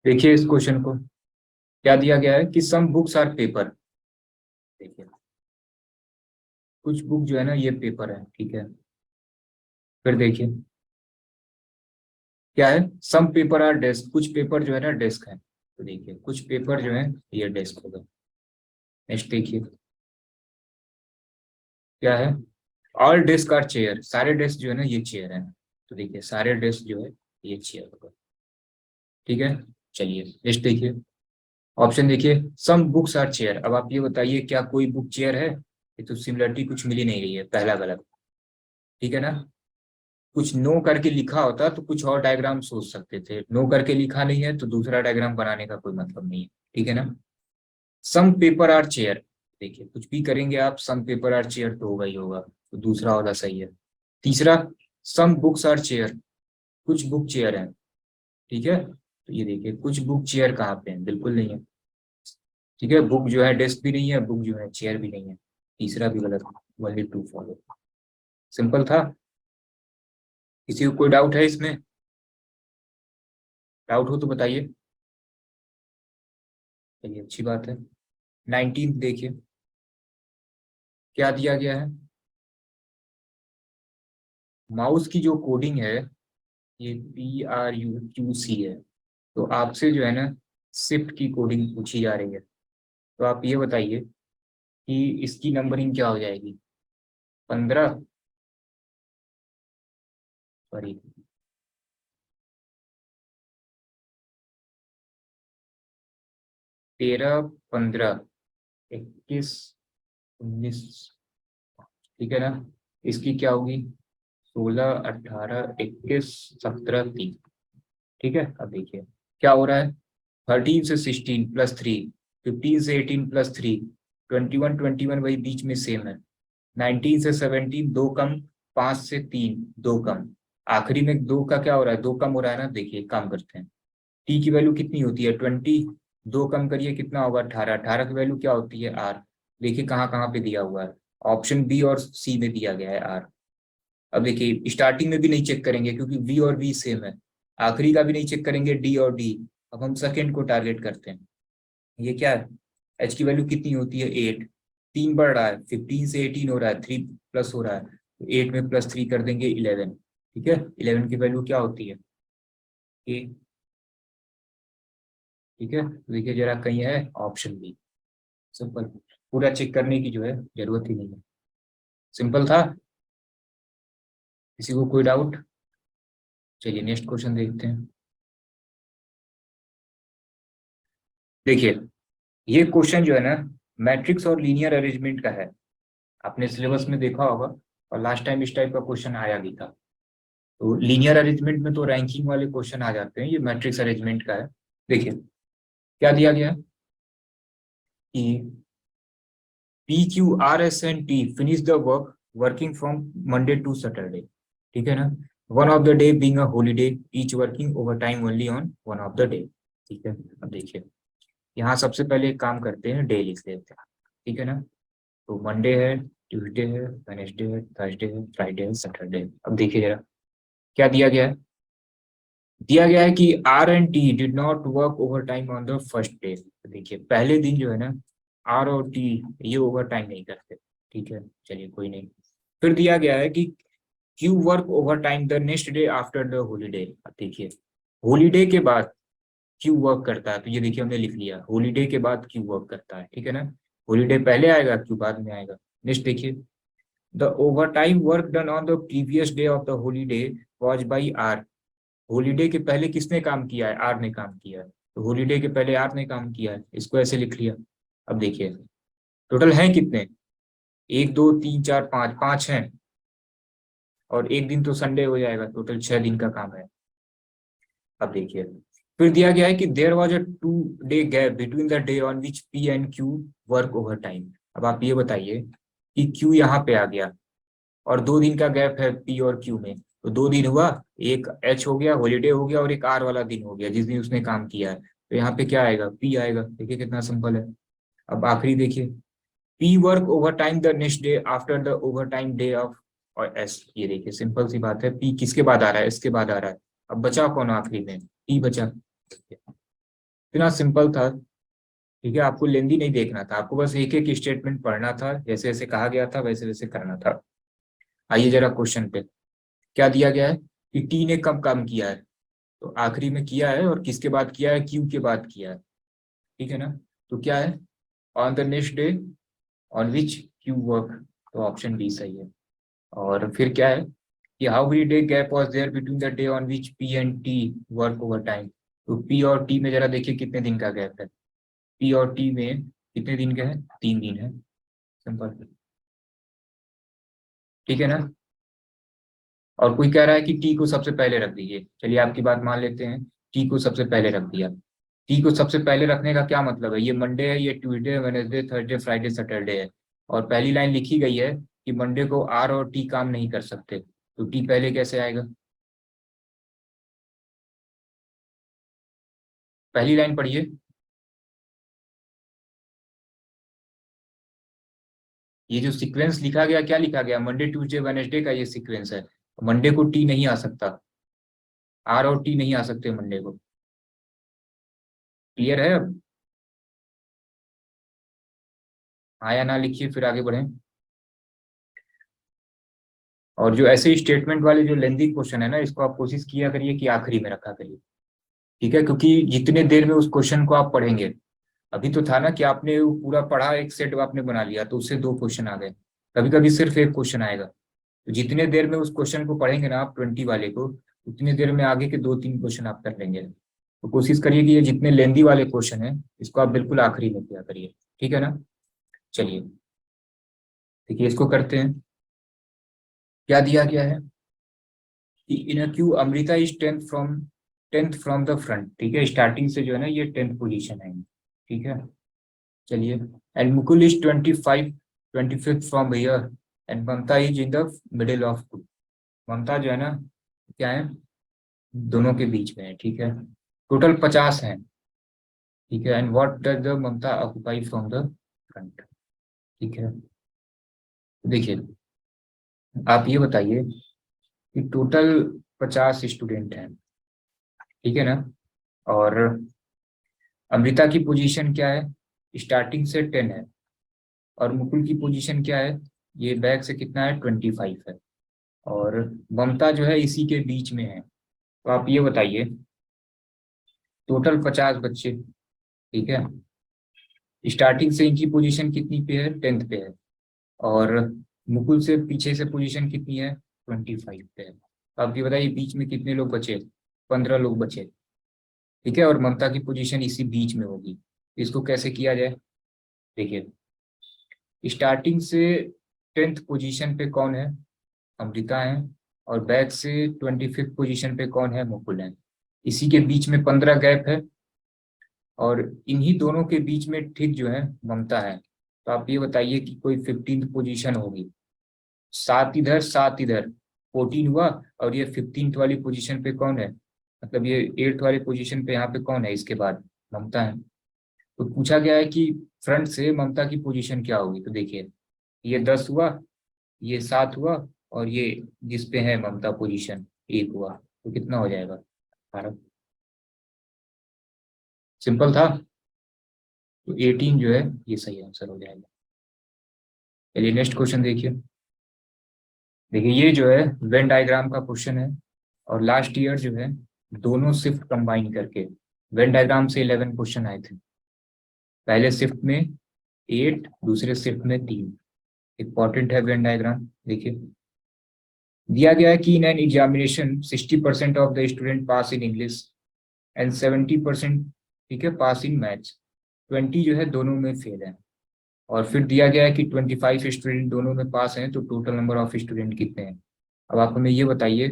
देखिए इस क्वेश्चन को, क्या दिया गया है कि सम बुक्स आर पेपर। देखिए कुछ बुक जो है ना ये पेपर है। ठीक है, फिर देखिए क्या है, सम पेपर आर डेस्क, कुछ पेपर जो है ना डेस्क है। तो देखिए कुछ पेपर जो है ये डेस्क होगा। नेक्स्ट देखिए क्या है, ऑल डेस्क आर चेयर, सारे डेस्क जो है ना ये चेयर है। तो देखिए सारे डेस्क जो है ये चेयर होगा। ठीक है, चलिए नेक्स्ट देखिए। ऑप्शन देखिए, सम बुक्स आर चेयर। अब आप ये बताइए क्या कोई बुक चेयर है। ये तो सिमिलरिटी कुछ मिल ही नहीं रही है, पहला गलत। ठीक है ना, कुछ नो करके लिखा होता तो कुछ और डायग्राम सोच सकते थे। नो करके लिखा नहीं है तो दूसरा डायग्राम बनाने का कोई मतलब नहीं है। ठीक है ना, सम पेपर आर चेयर। देखिए कुछ भी करेंगे आप, सम पेपर आर चेयर तो होगा ही होगा, तो दूसरा वाला सही है। तीसरा, सम बुक्स आर चेयर, कुछ बुक चेयर है। ठीक है, तो ये देखिए कुछ बुक चेयर कहाँ पे है, बिल्कुल नहीं है। ठीक है, बुक जो है डेस्क भी नहीं है, बुक जो है चेयर भी नहीं है। तीसरा भी गलत, ओनली टू फॉलो। सिंपल था। किसी को कोई डाउट है इसमें, डाउट हो तो बताइए। चलिए अच्छी बात है। 19 देखिए क्या दिया गया है। माउस की जो कोडिंग है ये PRUQC है। तो आपसे जो है ना शिफ्ट की कोडिंग पूछी जा रही है। तो आप ये बताइए कि इसकी नंबरिंग क्या हो जाएगी, 15, सॉरी 13, 15, 21, 19। ठीक है ना, इसकी क्या होगी, 16, 18, 21, 17, 3। ठीक है, अब देखिए क्या हो रहा है। 13 से 16 प्लस 3, 15 से 18 प्लस 3, 21, 21 वही बीच में सेम है। 19 से 17 दो कम, 5 से 3 दो कम, आखिरी में दो का क्या हो रहा है, दो कम हो रहा है ना। देखिए काम करते हैं, टी की वैल्यू कितनी होती है 20, दो कम करिए कितना होगा 18, 18 की वैल्यू क्या होती है आर। देखिए कहाँ कहाँ पे दिया हुआ है, ऑप्शन बी और सी में दिया गया है आर। अब देखिए स्टार्टिंग में भी नहीं चेक करेंगे क्योंकि वी और वी सेम है, आखिरी का भी नहीं चेक करेंगे डी और डी। अब हम सेकेंड को टारगेट करते हैं। ये क्या है, एच की वैल्यू कितनी होती है 8, तीन बढ़ रहा है 15 से 18 हो रहा है, 3 प्लस हो रहा है, तो 8 में प्लस 3 कर देंगे 11। ठीक है, 11 की वैल्यू क्या होती है ए। ठीक है, तो देखिए जरा कहीं है ऑप्शन बी। सिंपल, पूरा चेक करने की जो है जरूरत ही नहीं है। सिंपल था। किसी को कोई डाउट? चलिए नेक्स्ट क्वेश्चन देखते हैं। देखिए, ये क्वेश्चन जो है ना, मैट्रिक्स और लीनियर अरेंजमेंट का है। आपने सिलेबस में देखा होगा, और लास्ट टाइम इस टाइप का क्वेश्चन आया भी था। तो लीनियर अरेंजमेंट में तो रैंकिंग वाले क्वेश्चन आ जाते हैं, ये मैट्रिक्स अरेंजमेंट का है। देखिए क्या दिया गया है कि P Q R S and T finish the work working from Monday to Saturday, ठीक है ना। One of the day being a holiday, each working overtime only on one of the day, ठीक है। अब देखिए, यहाँ सबसे पहले एक काम करते हैं, डे लिख लेते हैं, ठीक है ना। तो मंडे है, ट्यूसडे है, वेनेसडे है, थर्सडे है, फ्राइडे है, सैटरडे है। अब देखिए जरा क्या दिया गया है। दिया गया है कि R and T did not work overtime on the first day. देखिए पहले दिन जो है ना, आर और टी ये ओवर टाइम नहीं करते, ठीक है। चलिए कोई नहीं। फिर दिया गया है कि Q work over time the next day after the holiday. देखिए हॉलीडे के बाद क्यू वर्क करता है, तो ये देखिए हमने लिख लिया, हॉलीडे के बाद क्यू वर्क करता है, ठीक है ना। हॉलीडे पहले आएगा, क्यू बाद में आएगा। नेक्स्ट देखिए, the overtime work done on the previous day of the holiday was by R. Holiday के पहले किसने काम किया है? आर ने काम किया है। तो हॉलीडे के पहले आर ने काम किया है, इसको ऐसे लिख लिया। अब देखिए टोटल हैं कितने, एक दो तीन चार पाँच, पाँच हैं, और एक दिन तो संडे हो जाएगा, टोटल 6 दिन का काम है। अब देखिए फिर दिया गया है कि there was a 2 day gap between the day on which P and Q work overtime. अब आप ये बताइए कि क्यू यहाँ पे आ गया, और 2 दिन का गैप है पी और क्यू में, तो 2 दिन हुआ, एक एच हो गया, हॉलीडे हो गया, और एक आर वाला दिन हो गया जिस दिन उसने काम किया है। तो यहाँ पे क्या आएगा? पी आएगा। देखिए कितना सिंपल है। अब आखिरी देखिए, P work over time the next day after the over time day of, और एस। ये देखिए सिंपल सी बात है, पी किसके बाद आ रहा है? इसके बाद आ रहा है। अब बचा कौन आखिरी में? पी बचा। इतना सिंपल था, ठीक है। आपको लेंदी नहीं देखना था, आपको बस एक एक स्टेटमेंट पढ़ना था, जैसे जैसे कहा गया था वैसे वैसे करना था। आइए जरा क्वेश्चन पे। क्या दिया गया है कि टी ने कब काम किया है? तो आखिरी में किया है, और किसके बाद किया है? क्यू के बाद किया है, ठीक है ना। तो क्या है? On the next day on which Q work, तो ऑप्शन बी सही है। और फिर क्या है कि how many day gap was there between the day on which P and T work overtime. तो पी और टी में जरा देखिए कितने दिन का गैप है। पी और टी में कितने दिन का है? 3 दिन है। सिंपल, ठीक है ना। और कोई कह रहा है कि टी को सबसे पहले रख दीजिए, चलिए आपकी बात मान लेते हैं। टी को सबसे पहले रख दिया। टी को सबसे पहले रखने का क्या मतलब है? ये मंडे है, ये ट्यूसडे है, वेनेसडे, थर्सडे, फ्राइडे, सैटरडे है। और पहली लाइन लिखी गई है कि मंडे को आर और टी काम नहीं कर सकते, तो टी पहले कैसे आएगा? पहली लाइन पढ़िए। ये जो सीक्वेंस लिखा गया, क्या लिखा गया? मंडे ट्यूसडे वेनेसडे का ये सीक्वेंस है। मंडे को टी नहीं आ सकता, आर और टी नहीं आ सकते मंडे को। क्लियर है अब? हाँ या ना लिखिए, फिर आगे बढ़ें। और जो ऐसे स्टेटमेंट वाले जो लेंदी क्वेश्चन है ना, इसको आप कोशिश किया करिए कि आखिरी में रखा करिए, ठीक है। क्योंकि जितने देर में उस क्वेश्चन को आप पढ़ेंगे, अभी तो था ना कि आपने वो पूरा पढ़ा, एक सेट आपने बना लिया, तो उससे 2 क्वेश्चन आ गए। कभी कभी सिर्फ एक क्वेश्चन आएगा। तो जितने देर में उस क्वेश्चन को पढ़ेंगे ना आप 20 वाले को, उतनी देर में आगे के 2-3 क्वेश्चन आप कर लेंगे। तो कोशिश करिए कि ये जितने लेंदी वाले क्वेश्चन है, इसको आप बिल्कुल आखिरी में किया करिए, ठीक है ना। चलिए देखिए इसको करते हैं। क्या दिया गया है कि in a queue Amrita is tenth from the front, ठीक है। स्टार्टिंग से जो है ना, ये 10th पोजीशन है, ठीक है। चलिए, and Mukul is 25th from here, and Mamata is in the middle of two. Mamata जो है ना, क्या है? दोनों के बीच में है, ठीक है। टोटल 50 है, ठीक है। And what does the Mamata occupy from the front, ठीक है। देखिए आप ये बताइए कि टोटल 50 स्टूडेंट हैं, ठीक है ना। और अमृता की पोजीशन क्या है? स्टार्टिंग से 10 है। और मुकुल की पोजीशन क्या है? ये बैक से कितना है? 25 है। और ममता जो है इसी के बीच में है। तो आप ये बताइए, टोटल 50 बच्चे, ठीक है। स्टार्टिंग से इनकी पोजीशन कितनी पे है, 10th पे है। और मुकुल से पीछे से पोजीशन कितनी है, 25 पे है। तो आप ये बताइए बीच में कितने लोग बचे, 15 लोग बचे। ठीक है, और ममता की पोजीशन इसी बीच में होगी। इसको कैसे किया जाए, देखिए स्टार्टिंग से 10th पोजीशन पे कौन है, अमृता है। और बैक से 25th पोजीशन पे कौन है, मुकुल है। इसी के बीच में 15 गैप है, और इन्हीं दोनों के बीच में ठीक जो है ममता है। तो आप ये बताइए कि कोई 15th पोजीशन होगी, 7 इधर 7 इधर, 14 हुआ। और ये 15th वाली पोजीशन पे कौन है, मतलब ये 8th वाली पोजीशन पे यहाँ पे कौन है इसके बाद, ममता है। तो पूछा गया है कि फ्रंट से ममता की पोजीशन क्या होगी। तो देखिए ये 10 हुआ, ये 7 हुआ, और ये जिस पे है ममता पोजीशन 1 हुआ। तो कितना हो जाएगा, 18। सिंपल था। तो 18 जो है ये सही आंसर हो जाएगा। चलिए नेक्स्ट क्वेश्चन देखिए। देखिए ये जो है वेन डायग्राम का क्वेश्चन है, और लास्ट ईयर जो है दोनों शिफ्ट कंबाइन करके वेन डायग्राम से 11 क्वेश्चन आए थे। पहले शिफ्ट में 8, दूसरे शिफ्ट में 3। इंपॉर्टेंट है वेन डायग्राम। देखिए दिया गया है कि in an examination 60% of the student pass in English and 70%, ठीक है, पास इन मैथ्स। 20 जो है दोनों में फेल है। और फिर दिया गया है कि 25 स्टूडेंट दोनों में पास हैं, तो टोटल नंबर ऑफ स्टूडेंट कितने हैं। अब आप हमें ये बताइए,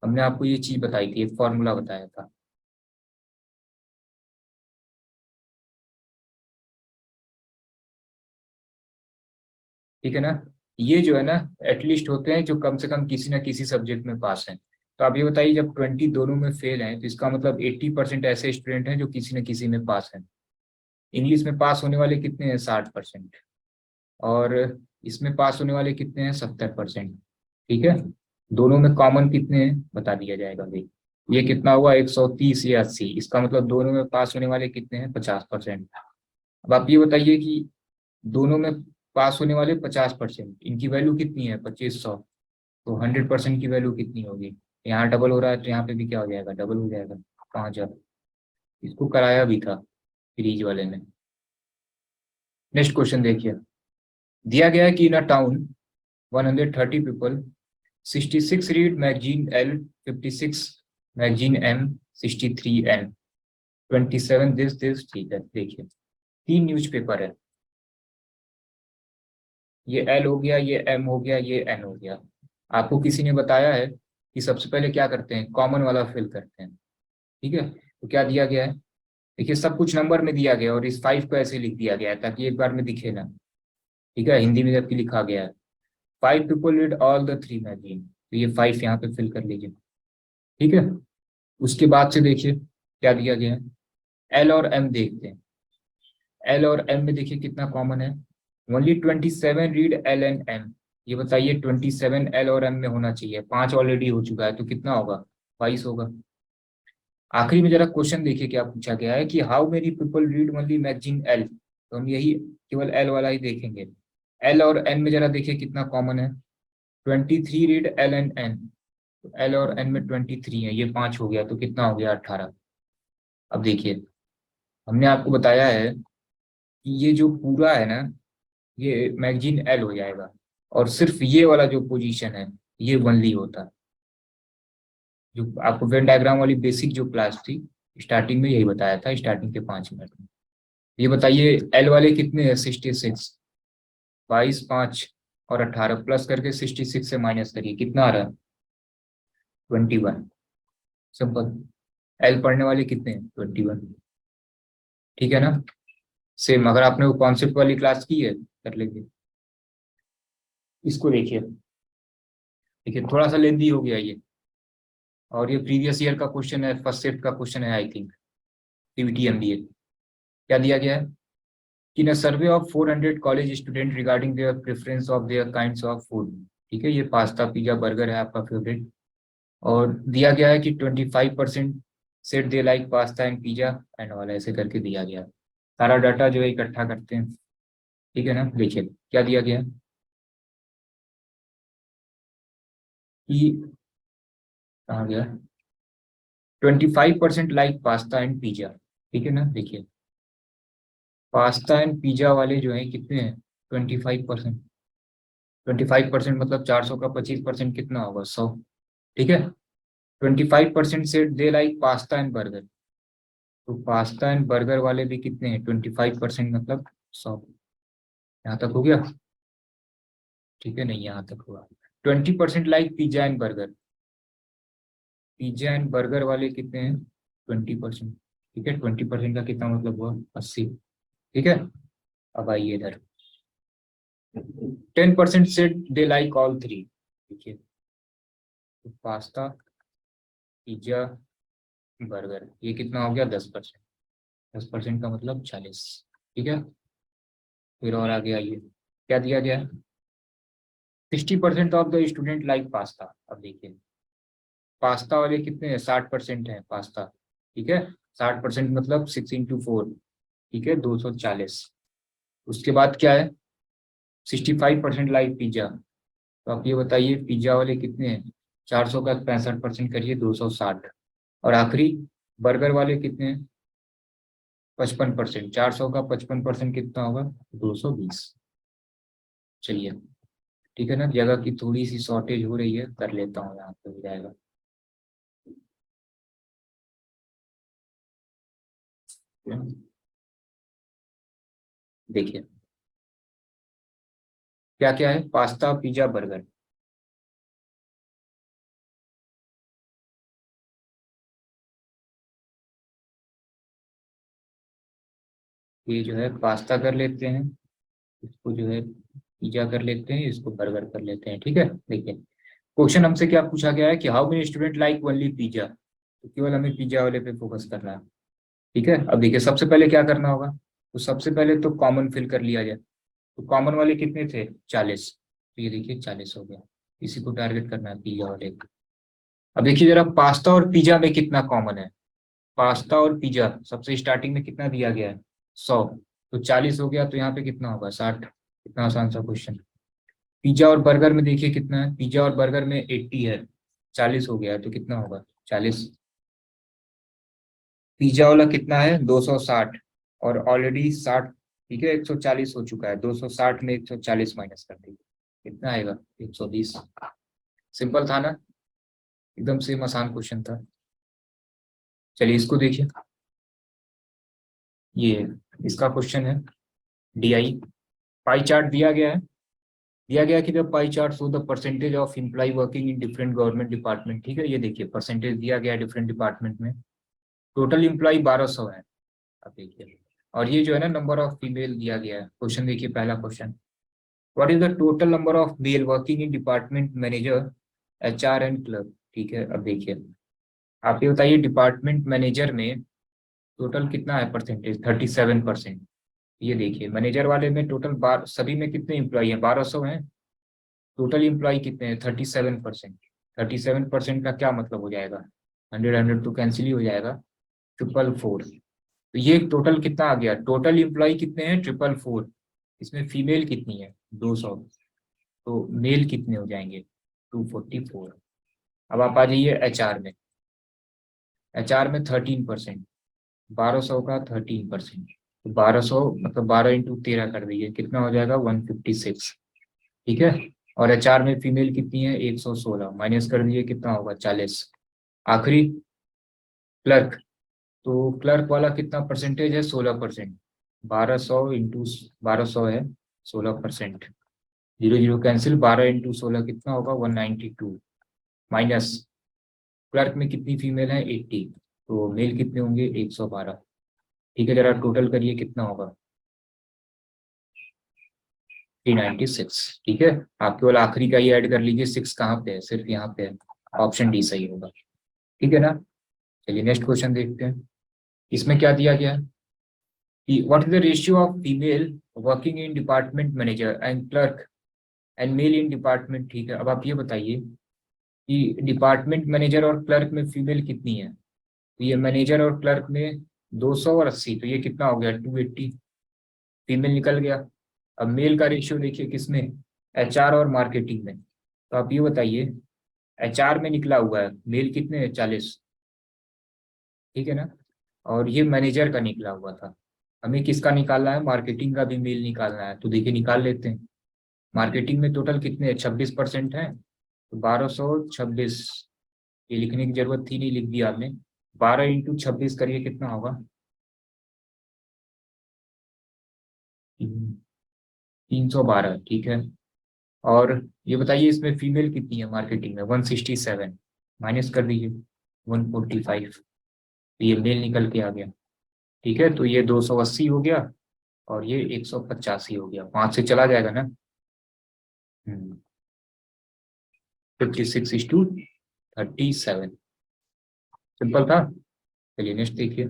हमने आपको ये चीज बताई थी, एक फॉर्मूला बताया था। ठीक है ना, ये जो है ना एटलीस्ट होते हैं जो कम से कम किसी ना किसी सब्जेक्ट में पास हैं। तो आप ये बताइए जब 20 दोनों में फेल हैं तो इसका मतलब 80% ऐसे स्टूडेंट हैं जो किसी न किसी में पास हैं। इंग्लिश में पास होने वाले कितने हैं, 60%। और इसमें पास होने वाले कितने हैं, 70%। ठीक है, दोनों में कॉमन कितने हैं बता दिया जाएगा भाई। ये कितना हुआ, 130 या 80, इसका मतलब दोनों में पास होने वाले कितने हैं, 50%। अब आप ये बताइए कि दोनों में पास होने वाले 50%, इनकी वैल्यू कितनी है, 2500। तो 100% की वैल्यू कितनी होगी, यहाँ डबल हो रहा है तो यहाँ पे भी क्या हो जाएगा, डबल हो जाएगा। 5000। इसको कराया भी था सीरीज वाले ने। नेक्स्ट क्वेश्चन देखिए। दिया गया है कि in a town 130 people, 66 read magazine L, 56 magazine M, 63 N, 27 this. ठीक है, देखिए 3 न्यूज़पेपर है। ये एल हो गया, ये एम हो गया, ये एन हो गया। आपको किसी ने बताया है कि सबसे पहले क्या करते हैं, कॉमन वाला फिल करते हैं। ठीक है, तो क्या दिया गया है, देखिए सब कुछ नंबर में दिया गया है, और इस 5 को ऐसे लिख दिया गया है ताकि एक बार में दिखे ना। ठीक है, हिंदी में जबकि लिखा गया है 5 people read all the 3 magazine, तो ये 5 यहाँ पे फिल कर लीजिए। ठीक है, उसके बाद से देखिए क्या दिया गया है, एल और एम देखते हैं। एल और एम में देखिए कितना कॉमन है, only 27 read L and M. ये बताइए 27 एल और एम में होना चाहिए, 5 ऑलरेडी हो चुका है तो कितना होगा, 22 होगा। आखिरी में जरा क्वेश्चन देखिए क्या पूछा गया है कि how many people read only magazine L, तो हम यही केवल एल वाला ही देखेंगे। एल और एन में जरा देखिए कितना कॉमन है, 23 read L and N. L और एन में 23 है, ये 5 हो गया तो कितना हो गया, 18। अब देखिए हमने आपको बताया है कि ये जो पूरा है ना ये मैगजीन एल हो जाएगा, और सिर्फ ये वाला जो पोजीशन है ये वनली होता है। जो आपको वेन डायग्राम वाली बेसिक जो क्लास थी स्टार्टिंग में यही बताया था, स्टार्टिंग के 5 मिनट में। ये बताइए एल वाले कितने हैं, 66। 22, 5 और 18 प्लस करके 66 से माइनस करिए, कितना आ रहा है, 21। सिंपल। एल पढ़ने वाले कितने हैं, 21। ठीक है ना, सेम अगर आपने वो कॉन्सेप्ट वाली क्लास की है कर लेंगे। इसको देखिए, देखिए थोड़ा सा लेंदी हो गया ये, और ये प्रीवियस ईयर का क्वेश्चन है, फर्स्ट शिफ्ट का क्वेश्चन है आई थिंक, पीवीटी एमबीए। क्या दिया गया है, in a survey of 400 college students regarding their preference of their kinds of food। ठीक है, ये पास्ता पिज्जा बर्गर है आपका फेवरेट। और दिया गया है कि 25% said they like pasta and pizza and all, ऐसे करके दिया गया है। सारा डाटा जो है इकट्ठा करते हैं। ठीक है ना, देखिए क्या दिया गया है कि, कहाँ गया, 25% लाइक पास्ता एंड पिज्जा। ठीक है ना, देखिए पास्ता एंड पिज्जा वाले जो है कितने हैं? 25%। 25% मतलब 400 का 25% कितना होगा? 100। ठीक है। 25% से they like pasta and burger. तो पास्ता एंड बर्गर वाले भी कितने हैं? 25% मतलब 100। यहाँ तक हो गया? ठीक है, नहीं यहाँ तक हुआ। 20% like pizza and burger. Pizza and burger वाले कितने हैं? 20%। ठीक है, 20% का कितना मतलब हुआ? 80। ठीक है। अब आइए इधर। 10% से दे लाइक ऑल थ्री। ठीक है। तो पास्ता, पिज्जा, बर्गर, ये कितना हो गया? 10%। 10% का मतलब 40। ठीक है। फिर और आगे आइए, क्या दिया गया है? 60% of the student like pasta. अब देखिए, पास्ता वाले कितने हैं? 60% है पास्ता। ठीक है। 60% मतलब 6 into 4। ठीक है, 240। उसके बाद क्या है? 65% लाइक पिज्जा। तो आप ये बताइए पिज्जा वाले कितने हैं? 400 का 65% करिए, 260। और आखिरी बर्गर वाले कितने हैं? 55%। 400 का 55% कितना होगा? 220। चलिए, ठीक है ना, जगह की थोड़ी सी शॉर्टेज हो रही है, कर लेता हूँ, यहाँ पे हो जाएगा। देखिए क्या क्या है? Pasta, pizza, burger. ये जो है पास्ता कर लेते हैं, इसको जो है पिज्जा कर लेते हैं, इसको बर्गर कर लेते हैं। ठीक है। देखिए, क्वेश्चन हमसे क्या पूछा गया है कि how many student like only pizza. तो केवल हमें पिज्जा वाले पे फोकस करना है। ठीक है। अब देखिए सबसे पहले क्या करना होगा? तो सबसे पहले तो कॉमन फिल कर लिया जाए। तो कॉमन वाले कितने थे? 40। तो ये देखिए 40 हो गया। इसी को टारगेट करना है, पिज्जा वाले को। अब देखिए जरा पास्ता और पिज्जा में कितना कॉमन है। पास्ता और पिज्जा सबसे स्टार्टिंग में कितना दिया गया है? 100। तो 40 हो गया, तो यहाँ पे कितना होगा? 60। कितना आसान सा क्वेश्चन। पिज्जा और बर्गर में देखिए कितना है? पिज्जा और बर्गर में 80 है। 40 हो गया है, तो कितना होगा? 40। पिज्जा वाला कितना है? 260। और ऑलरेडी 60। ठीक है, 140 हो चुका है, 260 में 140 माइनस कर दीजिए, कितना आएगा? 120। सिंपल था ना? एकदम सेम आसान क्वेश्चन था। चलिए इसको देखिए, ये इसका क्वेश्चन है। डीआई पाई चार्ट दिया गया है। दिया गया कि the pie chart show the percentage of employ working in different government department. ठीक है, ये देखिए परसेंटेज दिया गया है डिफरेंट डिपार्टमेंट में। टोटल एम्प्लॉय 1200 है। अब देखिए, और ये जो है ना नंबर ऑफ फीमेल दिया गया है। क्वेश्चन देखिए, पहला question, what is the total number of male working in department manager, HR and clerk. ठीक है। अब देखिए, आप ये बताइए डिपार्टमेंट मैनेजर में टोटल कितना है परसेंटेज? 37%। ये देखिए मैनेजर वाले में टोटल बार सभी में कितने इंप्लॉई हैं? 1200 हैं। टोटल इंप्लॉई कितने हैं? 37%। 37% का क्या मतलब हो जाएगा? 100 तो कैंसिल ही हो जाएगा। 444। तो ये टोटल कितना आ गया? टोटल इंप्लॉई कितने हैं? 444। इसमें फीमेल कितनी है? 200। तो मेल कितने हो जाएंगे? 244। अब आप आ जाइए एचआर में। एचआर में 13%। 1200 का 13%। तो 1200 मतलब 12 into 13 कर दीजिए, कितना हो जाएगा? 156। ठीक है। और एचआर में फीमेल कितनी है? 116, माइनस कर दिए, कितना होगा? 40। आखिरी क्लर्क। तो क्लर्क वाला कितना परसेंटेज है? 16%। 1200 है, 16%। जीरो जीरो कैंसिल, 12 into 16 कितना होगा? 192। माइनस क्लर्क में कितनी फीमेल है? 80। तो मेल कितने होंगे? 112। ठीक है, जरा टोटल करिए, कितना होगा? 396। ठीक है। आप केवल आखिरी का ही ऐड कर लीजिए, 6 कहाँ पे है? सिर्फ यहाँ पे है। ऑप्शन डी सही होगा। ठीक है ना? चलिए नेक्स्ट क्वेश्चन देखते हैं। इसमें क्या दिया गया है कि what is the ratio of female working in department manager and clerk and male in department. ठीक है। अब आप ये बताइए कि डिपार्टमेंट मैनेजर और क्लर्क में फीमेल कितनी है? तो ये मैनेजर और क्लर्क में 200 और 80, तो ये कितना हो गया? 280। फीमेल निकल गया। अब मेल का रेशियो देखिए किसमें? एचआर और मार्केटिंग में। तो आप ये बताइए, एचआर में निकला हुआ है मेल कितने हैं? 40। ठीक है ना? और ये मैनेजर का निकला हुआ था। हमें किसका निकालना है, मार्केटिंग का भी मेल निकालना है। तो देखिए निकाल लेते हैं। मार्केटिंग में टोटल कितने, 26% है, तो 1226। ये लिखने की जरूरत थी, नहीं लिख दिया आपने। 12 × 26 करिए, कितना होगा? 312, ठीक है। और ये बताइए इसमें फीमेल कितनी है मार्केटिंग में? 167, माइनस कर दीजिए 145। ये मेल निकल के आ गया। ठीक है, तो ये 280 हो गया, और ये 185 हो गया, 5 से चला जाएगा ना। 56:37। सिंपल था। चलिए नेक्स्ट देखिए।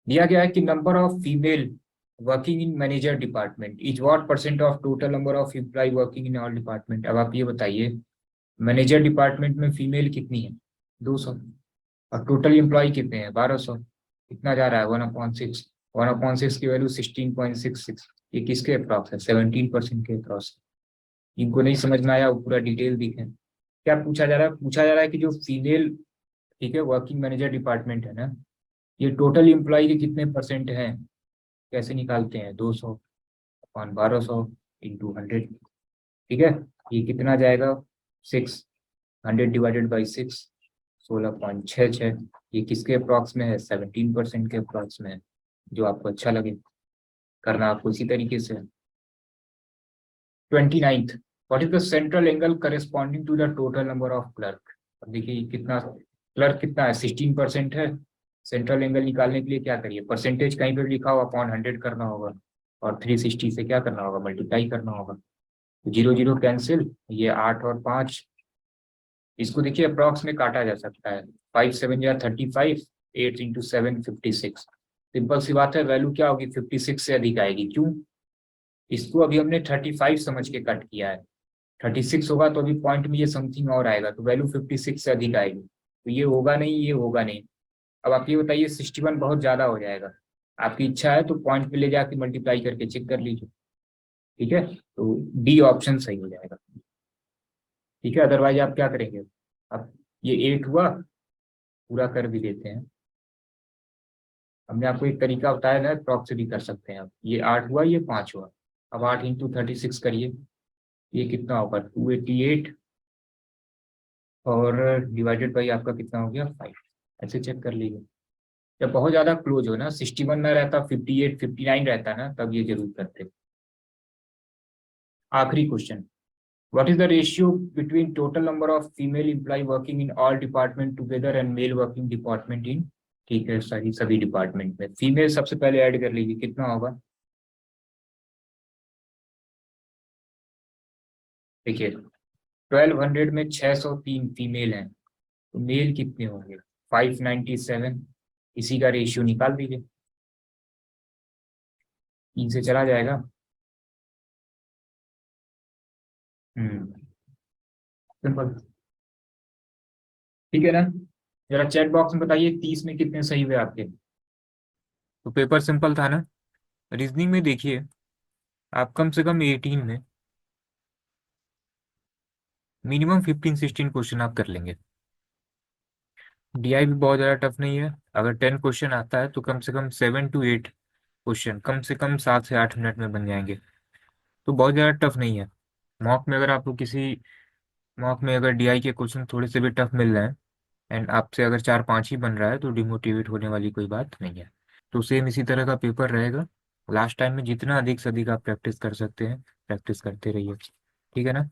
दिया गया है कि number of female working in manager department is what percent of total number of employ working in all department. अब आप ये बताइए, मैनेजर डिपार्टमेंट में फीमेल कितनी है? 200। और टोटल एम्प्लॉय कितने हैं? 1200। कितना जा रहा है? 1/6। 1/6 की वैल्यू 16.66। ये किसके अप्रॉक्स है? 17% के अप्रॉक्स। इनको नहीं समझ में आया, वो पूरा डिटेल दिखे। क्या पूछा जा रहा है? पूछा जा रहा है कि जो फीमेल, ठीक है, वर्किंग मैनेजर डिपार्टमेंट है ना, ये टोटल एम्प्लॉय के कितने परसेंट हैं? कैसे निकालते हैं? 200/1200 × 100। ठीक है, ये कितना जाएगा? 6। 100/6, 16.66। ये किसके अप्रॉक्स में है? 17% के अप्रॉक्स में है। जो आपको अच्छा लगे करना, आपको इसी तरीके से। 29th, what is the central angle corresponding to the total number of clerk. अब देखिए कितना क्लर्क, कितना है? 16% है। सेंट्रल एंगल निकालने के लिए क्या करिए, परसेंटेज कहीं पर लिखा हुआ, अपॉन 100 करना होगा, और 360 से क्या करना होगा? मल्टीप्लाई करना होगा। 0 0 कैंसिल, ये 8 और 5। इसको देखिए अप्रॉक्स में काटा जा सकता है। 5 7 या 35, 8 × 7 56। सिंपल सी बात है, वैल्यू क्या होगी? 56 से अधिक आएगी। क्यों? इसको अभी हमने 35 समझ के कट किया है। 36 होगा तो अभी पॉइंट में ये समथिंग और आएगा, तो वैल्यू 56 से अधिक आएगी, तो ये होगा नहीं, ये होगा नहीं। अब आप ये बताइए, 61 बहुत ज्यादा हो जाएगा। आपकी इच्छा है तो पॉइंट पे ले जाके मल्टीप्लाई करके चेक कर लीजिए। ठीक है, तो डी ऑप्शन सही हो जाएगा। ठीक है, अदरवाइज आप क्या करेंगे? अब ये 8 हुआ, पूरा कर भी देते हैं। हमने आपको एक तरीका बताया ना, प्रॉक्स भी कर सकते हैं। अब ये 8 हुआ, ये 5 हुआ। अब 8 × 36 करिए, ये कितना होगा? 288, और डिवाइडेड बाई आपका कितना हो गया? 5। ऐसे चेक कर लीजिए। जब बहुत ज्यादा क्लोज हो ना, 61 ना रहता, 58 59 रहता ना, तब ये जरूर करते। आखिरी question, what is the ratio between total number of female employ working in all department together and mail working department in, ठीक है, सही, सभी डिपार्टमेंट में फीमेल सबसे पहले ऐड कर लीजिए, कितना होगा? देखिए 1200 में 603 फीमेल हैं, तो मेल कितने होंगे? 597। इसी का रेशियो निकाल दीजिए, 3 से चला जाएगा। सिंपल। ठीक है ना? जरा चैट बॉक्स में बताइए 30 में कितने सही हुए आपके। तो पेपर सिंपल था ना। रीजनिंग में देखिए, आप कम से कम 18 में मिनिमम 15 16 क्वेश्चन आप कर लेंगे। डीआई भी बहुत ज़्यादा टफ नहीं है। अगर 10 क्वेश्चन आता है तो कम से कम 7 to 8 क्वेश्चन कम से कम 7 से 8 मिनट में बन जाएंगे। तो बहुत ज़्यादा टफ नहीं है। मॉक में अगर आपको किसी मॉक में अगर डीआई के क्वेश्चन थोड़े से भी टफ मिल रहे हैं, एंड आपसे अगर 4 5 ही बन रहा है, तो डिमोटिवेट होने वाली कोई बात नहीं है। तो सेम इसी तरह का पेपर रहेगा। लास्ट टाइम में जितना अधिक से अधिक आप प्रैक्टिस कर सकते हैं, प्रैक्टिस करते रहिए। ठीक है ना?